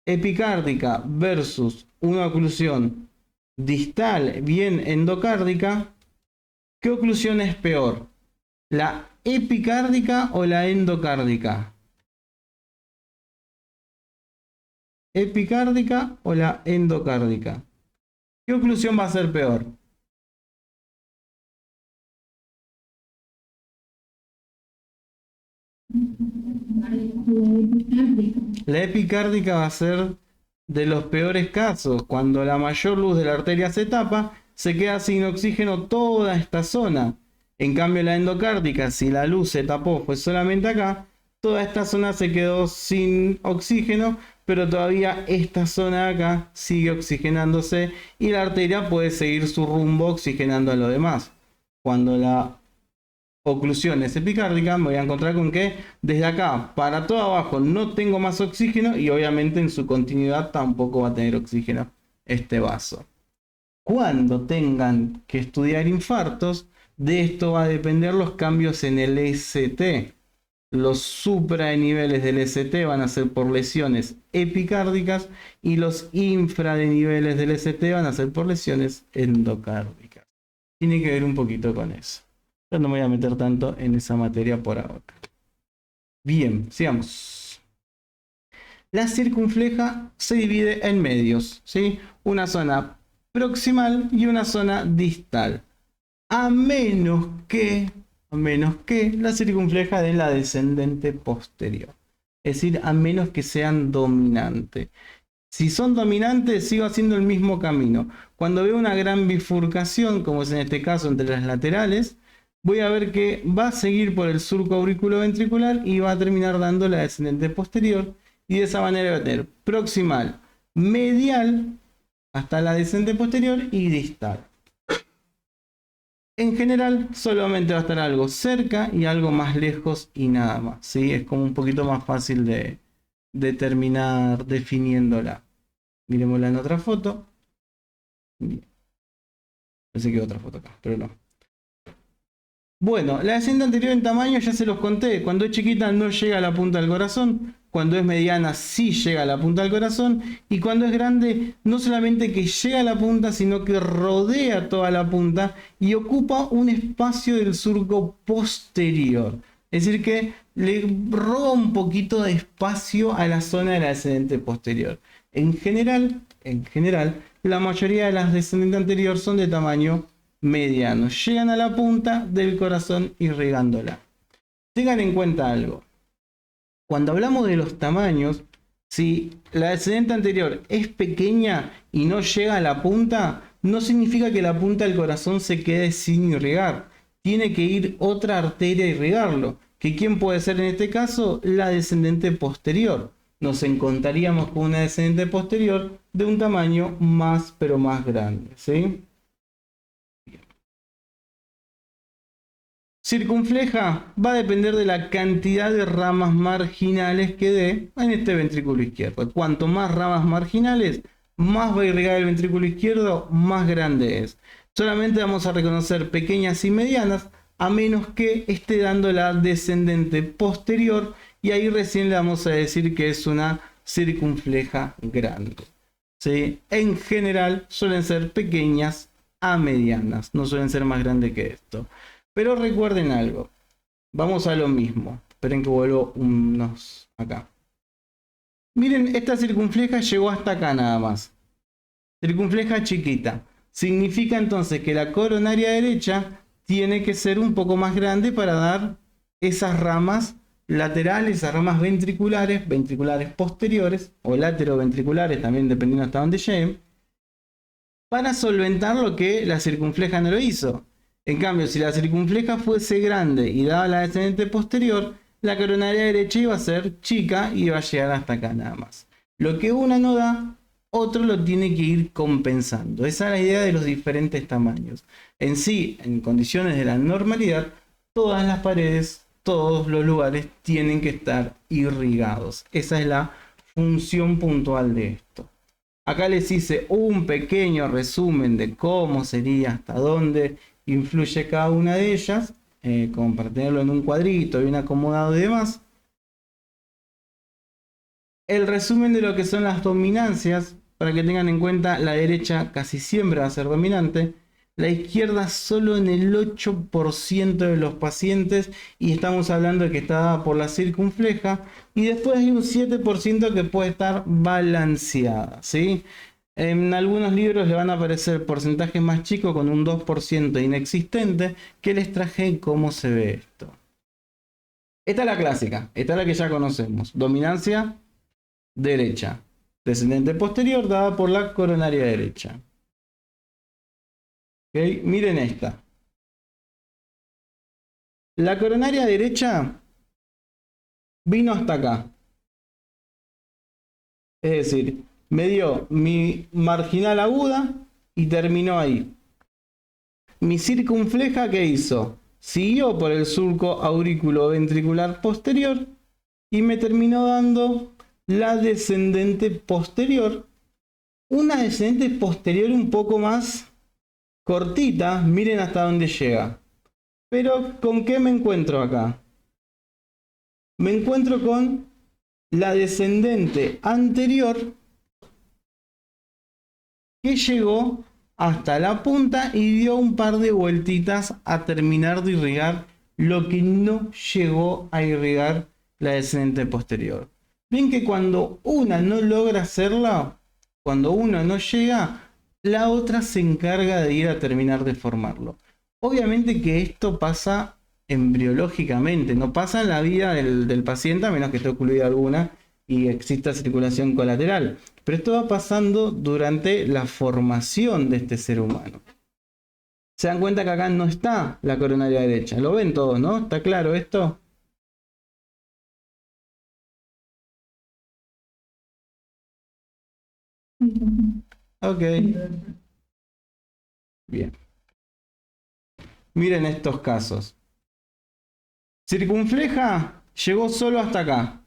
epicárdica versus una oclusión distal bien endocárdica, ¿qué oclusión es peor? ¿La epicárdica o la endocárdica? ¿Epicárdica o la endocárdica? ¿Qué oclusión va a ser peor? La epicárdica va a ser de los peores casos. Cuando la mayor luz de la arteria se tapa, se queda sin oxígeno toda esta zona. En cambio, la endocárdica, si la luz se tapó, fue solamente acá, toda esta zona se quedó sin oxígeno, pero todavía esta zona de acá sigue oxigenándose y la arteria puede seguir su rumbo oxigenando a lo demás. Cuando la oclusión es epicárdica, me voy a encontrar con que desde acá para todo abajo no tengo más oxígeno y obviamente en su continuidad tampoco va a tener oxígeno este vaso. Cuando tengan que estudiar infartos, de esto va a depender los cambios en el ST. Los supraniveles del ST van a ser por lesiones epicárdicas y los infraniveles del ST van a ser por lesiones endocárdicas. Tiene que ver un poquito con eso. Pero no me voy a meter tanto en esa materia por ahora. Bien, sigamos. La circunfleja se divide en medios, ¿sí? Una zona proximal y una zona distal. A menos que la circunfleja de la descendente posterior. Es decir, a menos que sean dominantes. Si son dominantes, sigo haciendo el mismo camino. Cuando veo una gran bifurcación, como es en este caso entre las laterales, voy a ver que va a seguir por el surco auriculoventricular y va a terminar dando la descendente posterior. Y de esa manera va a tener proximal, medial, hasta la descendente posterior y distal. En general, solamente va a estar algo cerca y algo más lejos y nada más. ¿Sí? Es como un poquito más fácil de terminar definiéndola. Miremosla en otra foto. Bien. Pensé que otra foto acá, pero no. Bueno, la descendente anterior en tamaño ya se los conté. Cuando es chiquita no llega a la punta del corazón. Cuando es mediana sí llega a la punta del corazón. Y cuando es grande no solamente que llega a la punta, sino que rodea toda la punta y ocupa un espacio del surco posterior. Es decir que le roba un poquito de espacio a la zona de la descendente posterior. En general, en general, la mayoría de las descendentes anterior son de tamaño mediano. Llegan a la punta del corazón irrigándola. Tengan en cuenta algo. Cuando hablamos de los tamaños, si la descendente anterior es pequeña y no llega a la punta, no significa que la punta del corazón se quede sin irrigar. Tiene que ir otra arteria a irrigarlo. ¿Que quién puede ser en este caso? La descendente posterior. Nos encontraríamos con una descendente posterior de un tamaño más, pero más grande, ¿sí? Circunfleja va a depender de la cantidad de ramas marginales que dé en este ventrículo izquierdo. Cuanto más ramas marginales, más va a irrigar el ventrículo izquierdo, más grande es. Solamente vamos a reconocer pequeñas y medianas, a menos que esté dando la descendente posterior, y ahí recién le vamos a decir que es una circunfleja grande, ¿sí? En general suelen ser pequeñas a medianas, no suelen ser más grandes que esto. Pero recuerden algo, vamos a lo mismo. Esperen que vuelvo unos acá. Miren, esta circunfleja llegó hasta acá nada más. Circunfleja chiquita. Significa entonces que la coronaria derecha tiene que ser un poco más grande para dar esas ramas laterales, esas ramas ventriculares, ventriculares posteriores o lateroventriculares, también dependiendo hasta dónde lleguen, para solventar lo que la circunfleja no lo hizo. En cambio, si la circunfleja fuese grande y daba la descendente posterior, la coronaria derecha iba a ser chica y iba a llegar hasta acá nada más. Lo que una no da, otro lo tiene que ir compensando. Esa es la idea de los diferentes tamaños. En sí, en condiciones de la normalidad, todas las paredes, todos los lugares tienen que estar irrigados. Esa es la función puntual de esto. Acá les hice un pequeño resumen de cómo sería, hasta dónde influye cada una de ellas, como para tenerlo en un cuadrito bien acomodado y demás. El resumen de lo que son las dominancias, para que tengan en cuenta, la derecha casi siempre va a ser dominante, la izquierda solo en el 8% de los pacientes, y estamos hablando de que está dada por la circunfleja, y después hay un 7% que puede estar balanceada, ¿sí? En algunos libros le van a aparecer porcentajes más chicos con un 2% inexistente, que les traje cómo se ve esto. Esta es la clásica, esta es la que ya conocemos. Dominancia derecha. Descendente posterior dada por la coronaria derecha. ¿Okay? Miren esta. La coronaria derecha vino hasta acá. Es decir, me dio mi marginal aguda y terminó ahí. Mi circunfleja, ¿qué hizo? Siguió por el surco auriculoventricular posterior y me terminó dando la descendente posterior. Una descendente posterior un poco más cortita, miren hasta dónde llega. Pero ¿con qué me encuentro acá? Me encuentro con la descendente anterior que llegó hasta la punta y dio un par de vueltitas a terminar de irrigar lo que no llegó a irrigar la descendente posterior. Ven que cuando una no logra hacerla, cuando una no llega, la otra se encarga de ir a terminar de formarlo. Obviamente que esto pasa embriológicamente, no pasa en la vida del paciente, a menos que esté ocluida alguna y exista circulación colateral. Pero esto va pasando durante la formación de este ser humano. Se dan cuenta que acá no está la coronaria derecha. Lo ven todos, ¿no? ¿Está claro esto? Ok. Bien. Miren estos casos. Circunfleja llegó solo hasta acá.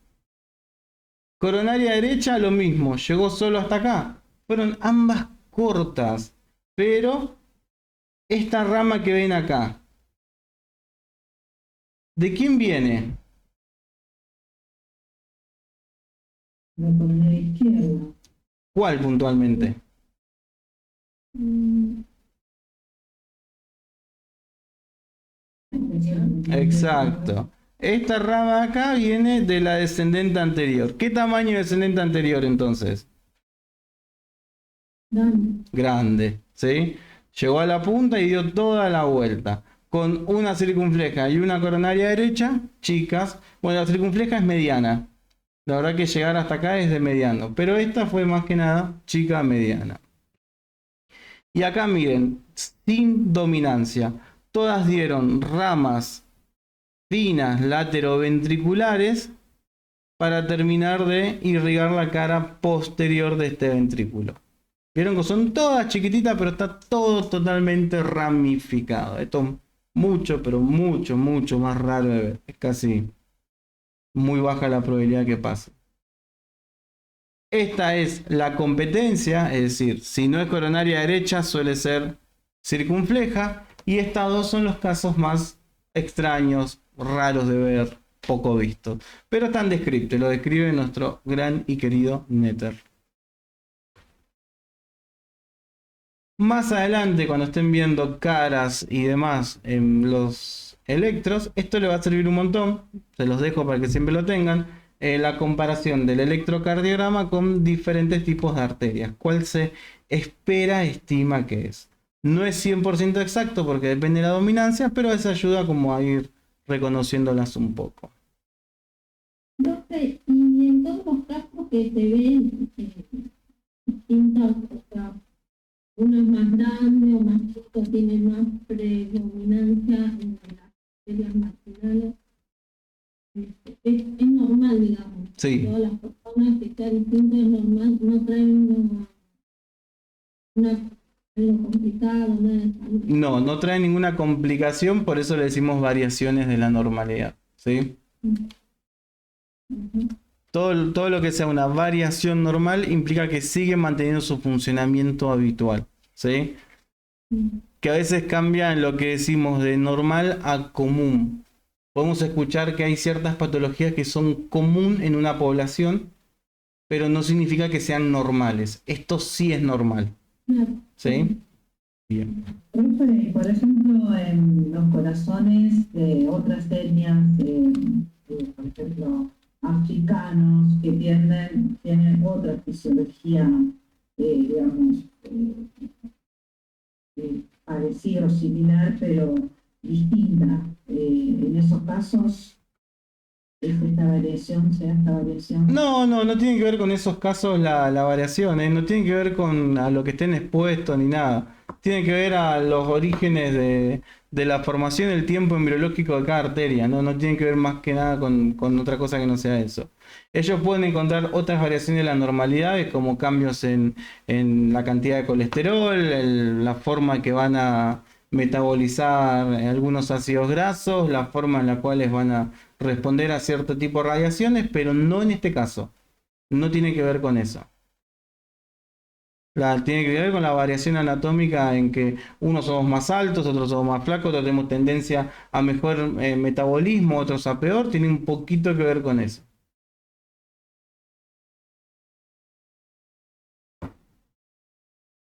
Coronaria derecha lo mismo, llegó solo hasta acá. Fueron ambas cortas, pero esta rama que ven acá, ¿de quién viene? La coronaria izquierda. ¿Cuál puntualmente? Exacto. Esta rama acá viene de la descendente anterior. ¿Qué tamaño de descendente anterior entonces? grande, ¿sí? Llegó a la punta y dio toda la vuelta. Con una circunfleja y una coronaria derecha, chicas. Bueno, la circunfleja es mediana. La verdad que llegar hasta acá es de mediano. Pero esta fue más que nada chica mediana. Y acá miren, sin dominancia. Todas dieron ramas finas lateroventriculares para terminar de irrigar la cara posterior de este ventrículo. Vieron que son todas chiquititas, pero está todo totalmente ramificado. Esto es mucho, pero mucho, mucho más raro de ver. Es casi muy baja la probabilidad que pase. Esta es la competencia, es decir, si no es coronaria derecha suele ser circunfleja. Y estos dos son los casos más extraños, raros de ver, poco vistos. Pero están descritos, lo describe nuestro gran y querido Netter. Más adelante, cuando estén viendo caras y demás en los electros, esto le va a servir un montón. Se los dejo para que siempre lo tengan. La comparación del electrocardiograma con diferentes tipos de arterias. ¿Cuál se estima que es? No es 100% exacto porque depende de la dominancia, pero eso ayuda como a ir reconociéndolas un poco. Profe, y en todos los casos que se ven distintas, o sea, uno es más grande o más chico, tiene más predominancia en las arterias marginales. Es normal, digamos. Sí. Todas las personas que sean distintas es normal, no traen algo complicado, nada de salud. No, no trae ninguna complicación, por eso le decimos variaciones de la normalidad, ¿sí? Todo lo que sea una variación normal implica que sigue manteniendo su funcionamiento habitual, ¿sí? Que a veces cambia en lo que decimos de normal a común. Podemos escuchar que hay ciertas patologías que son común en una población, pero no significa que sean normales. Esto sí es normal, ¿sí? Bien. Profe, por ejemplo, en los corazones de otras etnias, por ejemplo, africanos, que tienen otra fisiología, digamos, parecida o similar, pero distinta. En esos casos, ¿es esta variación, sea esta variación? No tiene que ver con esos casos la variación, ¿eh? No tiene que ver con a lo que estén expuestos ni nada. Tiene que ver a los orígenes de la formación del tiempo embriológico de cada arteria, no tiene que ver más que nada con otra cosa que no sea eso. Ellos pueden encontrar otras variaciones de la normalidad, como cambios en la cantidad de colesterol, la forma que van a metabolizar algunos ácidos grasos, la forma en la cual van a responder a cierto tipo de radiaciones, pero no en este caso. No tiene que ver con eso. Tiene que ver con la variación anatómica en que unos somos más altos, otros somos más flacos, otros tenemos tendencia a mejor metabolismo, otros a peor. Tiene un poquito que ver con eso.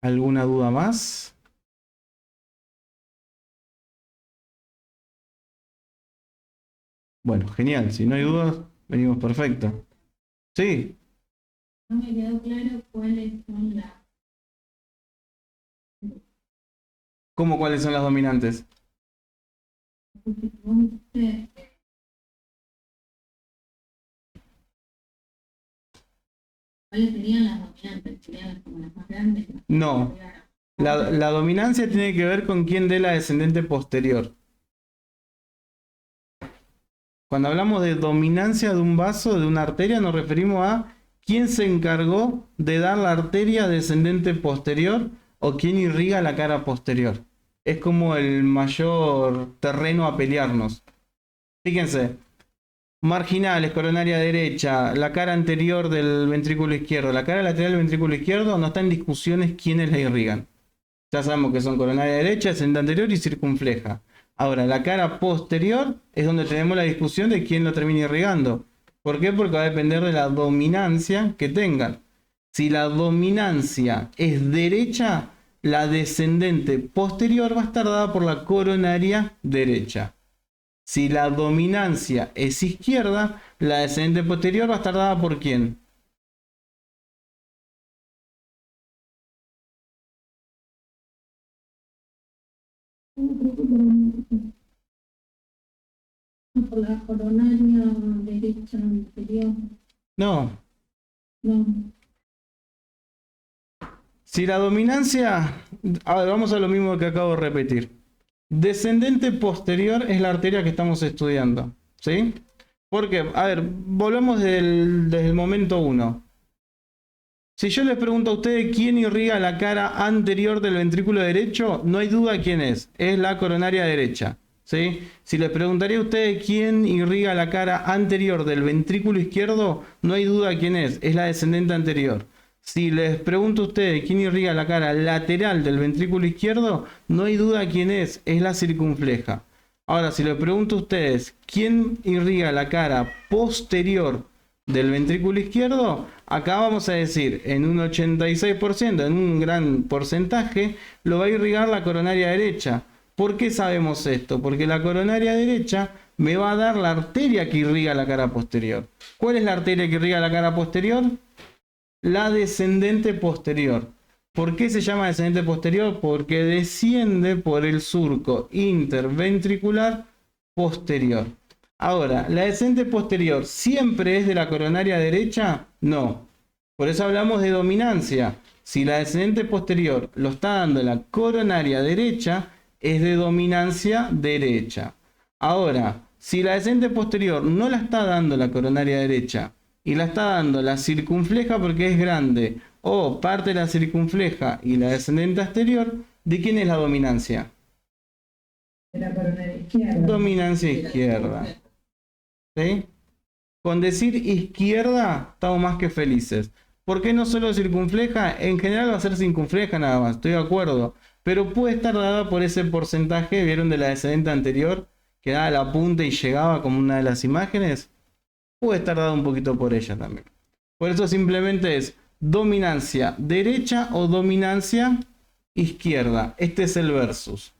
¿Alguna duda más? Bueno, genial. Si no hay dudas, venimos perfecto. Sí. No me quedó claro cuáles son las... ¿Cómo cuáles son las dominantes? Porque vos dijiste, ¿cuáles serían las dominantes? ¿Serían las como las más grandes? No. La dominancia tiene que ver con quién dé la descendente posterior. Cuando hablamos de dominancia de un vaso, de una arteria, nos referimos a quién se encargó de dar la arteria descendente posterior o quién irriga la cara posterior. Es como el mayor terreno a pelearnos. Fíjense, marginales, coronaria derecha, la cara anterior del ventrículo izquierdo, la cara lateral del ventrículo izquierdo, no está en discusiones quiénes la irrigan. Ya sabemos que son coronaria derecha, descendente anterior y circunfleja. Ahora, la cara posterior es donde tenemos la discusión de quién lo termina irrigando. ¿Por qué? Porque va a depender de la dominancia que tengan. Si la dominancia es derecha, la descendente posterior va a estar dada por la coronaria derecha. Si la dominancia es izquierda, la descendente posterior va a estar dada por ¿quién? No me preocupa mucho. Por la coronaria derecha anterior. No. No. Si la dominancia, a ver, vamos a lo mismo que acabo de repetir. Descendente posterior es la arteria que estamos estudiando, ¿sí? Porque, a ver, volvemos desde el momento 1. Si yo les pregunto a ustedes quién irriga la cara anterior del ventrículo derecho, no hay duda quién es la coronaria derecha, ¿sí? Si les preguntaría a ustedes quién irriga la cara anterior del ventrículo izquierdo, no hay duda quién es la descendente anterior. Si les pregunto a ustedes quién irriga la cara lateral del ventrículo izquierdo, no hay duda quién es la circunfleja. Ahora, si les pregunto a ustedes quién irriga la cara posterior del ventrículo izquierdo, acá vamos a decir en un 86%, en un gran porcentaje, lo va a irrigar la coronaria derecha. ¿Por qué sabemos esto? Porque la coronaria derecha me va a dar la arteria que irriga la cara posterior. ¿Cuál es la arteria que irriga la cara posterior? La descendente posterior. ¿Por qué se llama descendente posterior? Porque desciende por el surco interventricular posterior. Ahora, ¿la descendente posterior siempre es de la coronaria derecha? No. Por eso hablamos de dominancia. Si la descendente posterior lo está dando la coronaria derecha, es de dominancia derecha. Ahora, si la descendente posterior no la está dando la coronaria derecha, y la está dando la circunfleja porque es grande, o parte de la circunfleja y la descendente anterior, ¿de quién es la dominancia? De la coronaria izquierda. Dominancia izquierda. ¿Sí? Con decir izquierda estamos más que felices. ¿Por qué no solo circunfleja? En general va a ser circunfleja nada más, estoy de acuerdo. Pero puede estar dada por ese porcentaje, ¿vieron de la descendente anterior? Que daba la punta y llegaba como una de las imágenes. Puede estar dado un poquito por ella también. Por eso simplemente es dominancia derecha o dominancia izquierda. Este es el versus.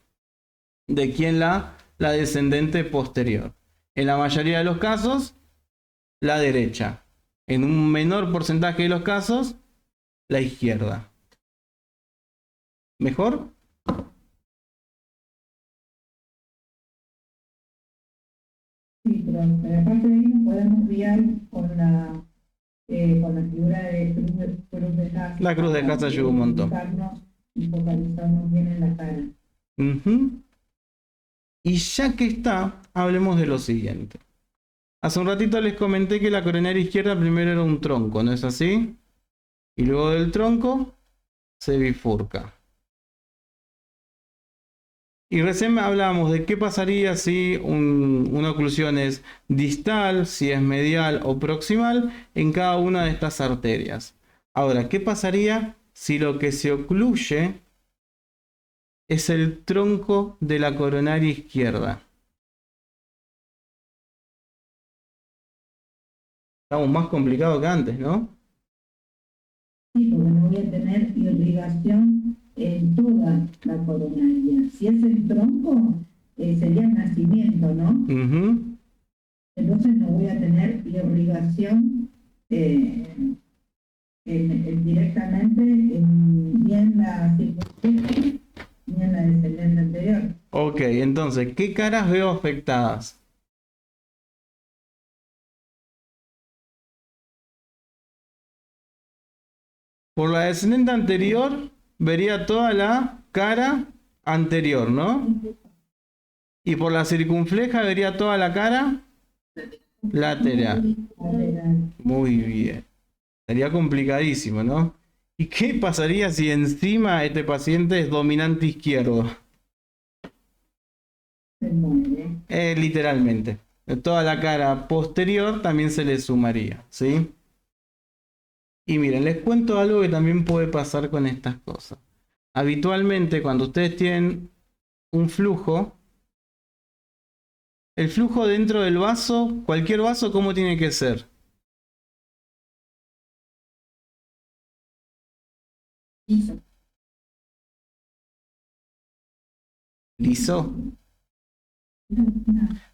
¿De quién la descendente posterior? En la mayoría de los casos, la derecha. En un menor porcentaje de los casos, la izquierda. ¿Mejor? Sí, pero aparte de ahí nos podemos guiar con la figura de cruz de casa. La cruz de casa ayuda un montón. Y focalizarnos bien en la cara. Y ya que está, hablemos de lo siguiente. Hace un ratito les comenté que la coronaria izquierda primero era un tronco, ¿no es así? Y luego del tronco se bifurca. Y recién hablábamos de qué pasaría si una oclusión es distal, si es medial o proximal en cada una de estas arterias. Ahora, ¿qué pasaría si lo que se ocluye es el tronco de la coronaria izquierda? Estamos más complicados que antes, ¿no? Sí, porque no voy a tener irrigación en toda la coronaria. Si es el tronco, sería el nacimiento, ¿no? Entonces no voy a tener irrigación directamente ni en la circunfleja ni en la descendente anterior. Ok, entonces, ¿qué caras veo afectadas? Por la descendente anterior, vería toda la cara anterior, ¿no? Y por la circunfleja, vería toda la cara lateral. Muy bien. Sería complicadísimo, ¿no? ¿Y qué pasaría si encima este paciente es dominante izquierdo? Se muere. Literalmente. Toda la cara posterior también se le sumaría, ¿sí? Y miren, les cuento algo que también puede pasar con estas cosas. Habitualmente, cuando ustedes tienen un flujo, el flujo dentro del vaso, cualquier vaso, ¿cómo tiene que ser? Liso. ¿Liso?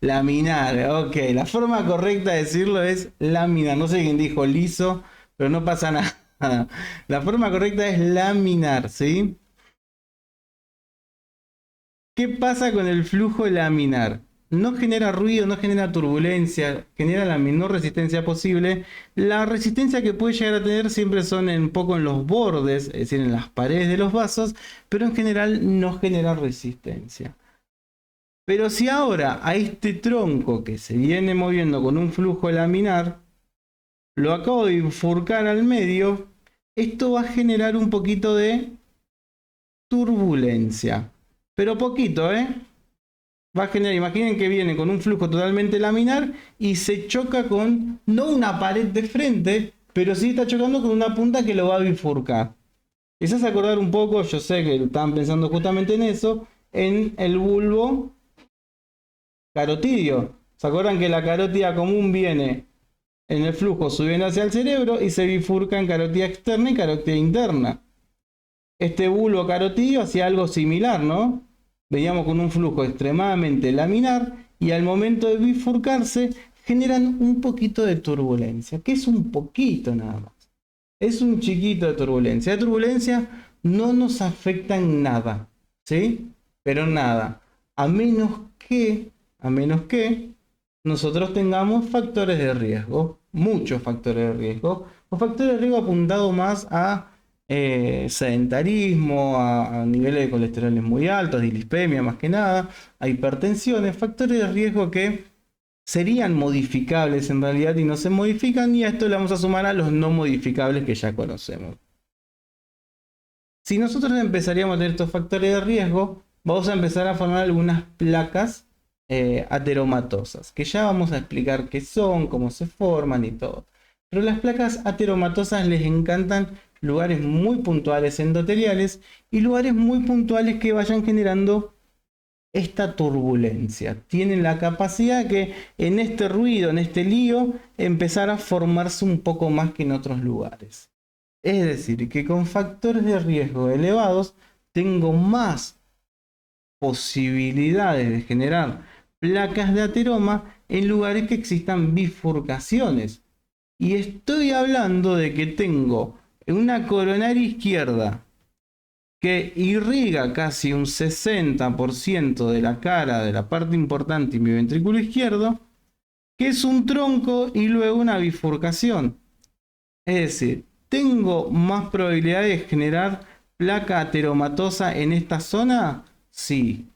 Laminar, ok. La forma correcta de decirlo es laminar. No sé quién dijo liso, pero no pasa nada. La forma correcta es laminar, ¿sí? ¿Qué pasa con el flujo laminar? No genera ruido, no genera turbulencia, genera la menor resistencia posible. La resistencia que puede llegar a tener siempre son un poco en los bordes, es decir, en las paredes de los vasos, pero en general no genera resistencia. Pero si ahora a este tronco que se viene moviendo con un flujo laminar, lo acabo de bifurcar al medio, esto va a generar un poquito de turbulencia. Pero poquito, ¿eh? Va a generar, imaginen que viene con un flujo totalmente laminar y se choca con, no una pared de frente, pero sí está chocando con una punta que lo va a bifurcar. Quizás acordar un poco, yo sé que estaban pensando justamente en eso, en el bulbo carotidio. ¿Se acuerdan que la carótida común viene en el flujo subiendo hacia el cerebro y se bifurca en carótida externa y carótida interna? Este bulbo carotidio hacía algo similar, ¿no? Veíamos con un flujo extremadamente laminar y al momento de bifurcarse generan un poquito de turbulencia, que es un poquito nada más. Es un chiquito de turbulencia. La turbulencia no nos afecta en nada, ¿sí? Pero nada. A menos que nosotros tengamos factores de riesgo, muchos factores de riesgo, o factores de riesgo apuntados más a sedentarismo, a niveles de colesteroles muy altos, dislipemia más que nada, a hipertensiones, factores de riesgo que serían modificables en realidad y no se modifican, y a esto le vamos a sumar a los no modificables que ya conocemos. Si nosotros empezaríamos a tener estos factores de riesgo, vamos a empezar a formar algunas placas ateromatosas, que ya vamos a explicar qué son, cómo se forman y todo. Pero las placas ateromatosas les encantan lugares muy puntuales endoteliales y lugares muy puntuales que vayan generando esta turbulencia. Tienen la capacidad que en este ruido, en este lío, empezar a formarse un poco más que en otros lugares. Es decir, que con factores de riesgo elevados tengo más posibilidades de generar placas de ateroma en lugares que existan bifurcaciones. Y estoy hablando de que tengo una coronaria izquierda que irriga casi un 60% de la cara, de la parte importante de mi ventrículo izquierdo, que es un tronco y luego una bifurcación. Es decir, ¿tengo más probabilidades de generar placa ateromatosa en esta zona? Sí.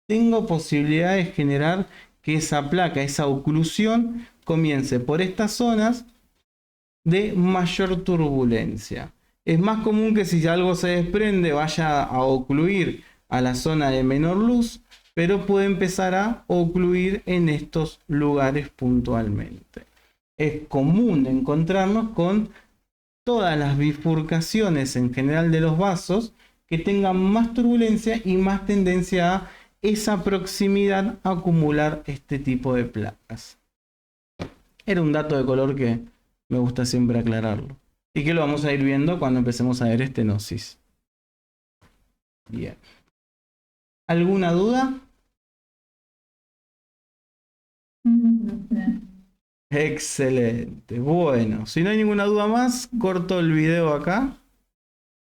Tengo posibilidades de generar que esa placa, esa oclusión, comience por estas zonas de mayor turbulencia. Es más común que si algo se desprende vaya a ocluir a la zona de menor luz, pero puede empezar a ocluir en estos lugares puntualmente. Es común encontrarnos con todas las bifurcaciones en general de los vasos que tengan más turbulencia y más tendencia a esa proximidad a acumular este tipo de placas. Era un dato de color que me gusta siempre aclararlo. Y que lo vamos a ir viendo cuando empecemos a ver estenosis. Bien. ¿Alguna duda? Excelente. Bueno, si no hay ninguna duda más, corto el video acá.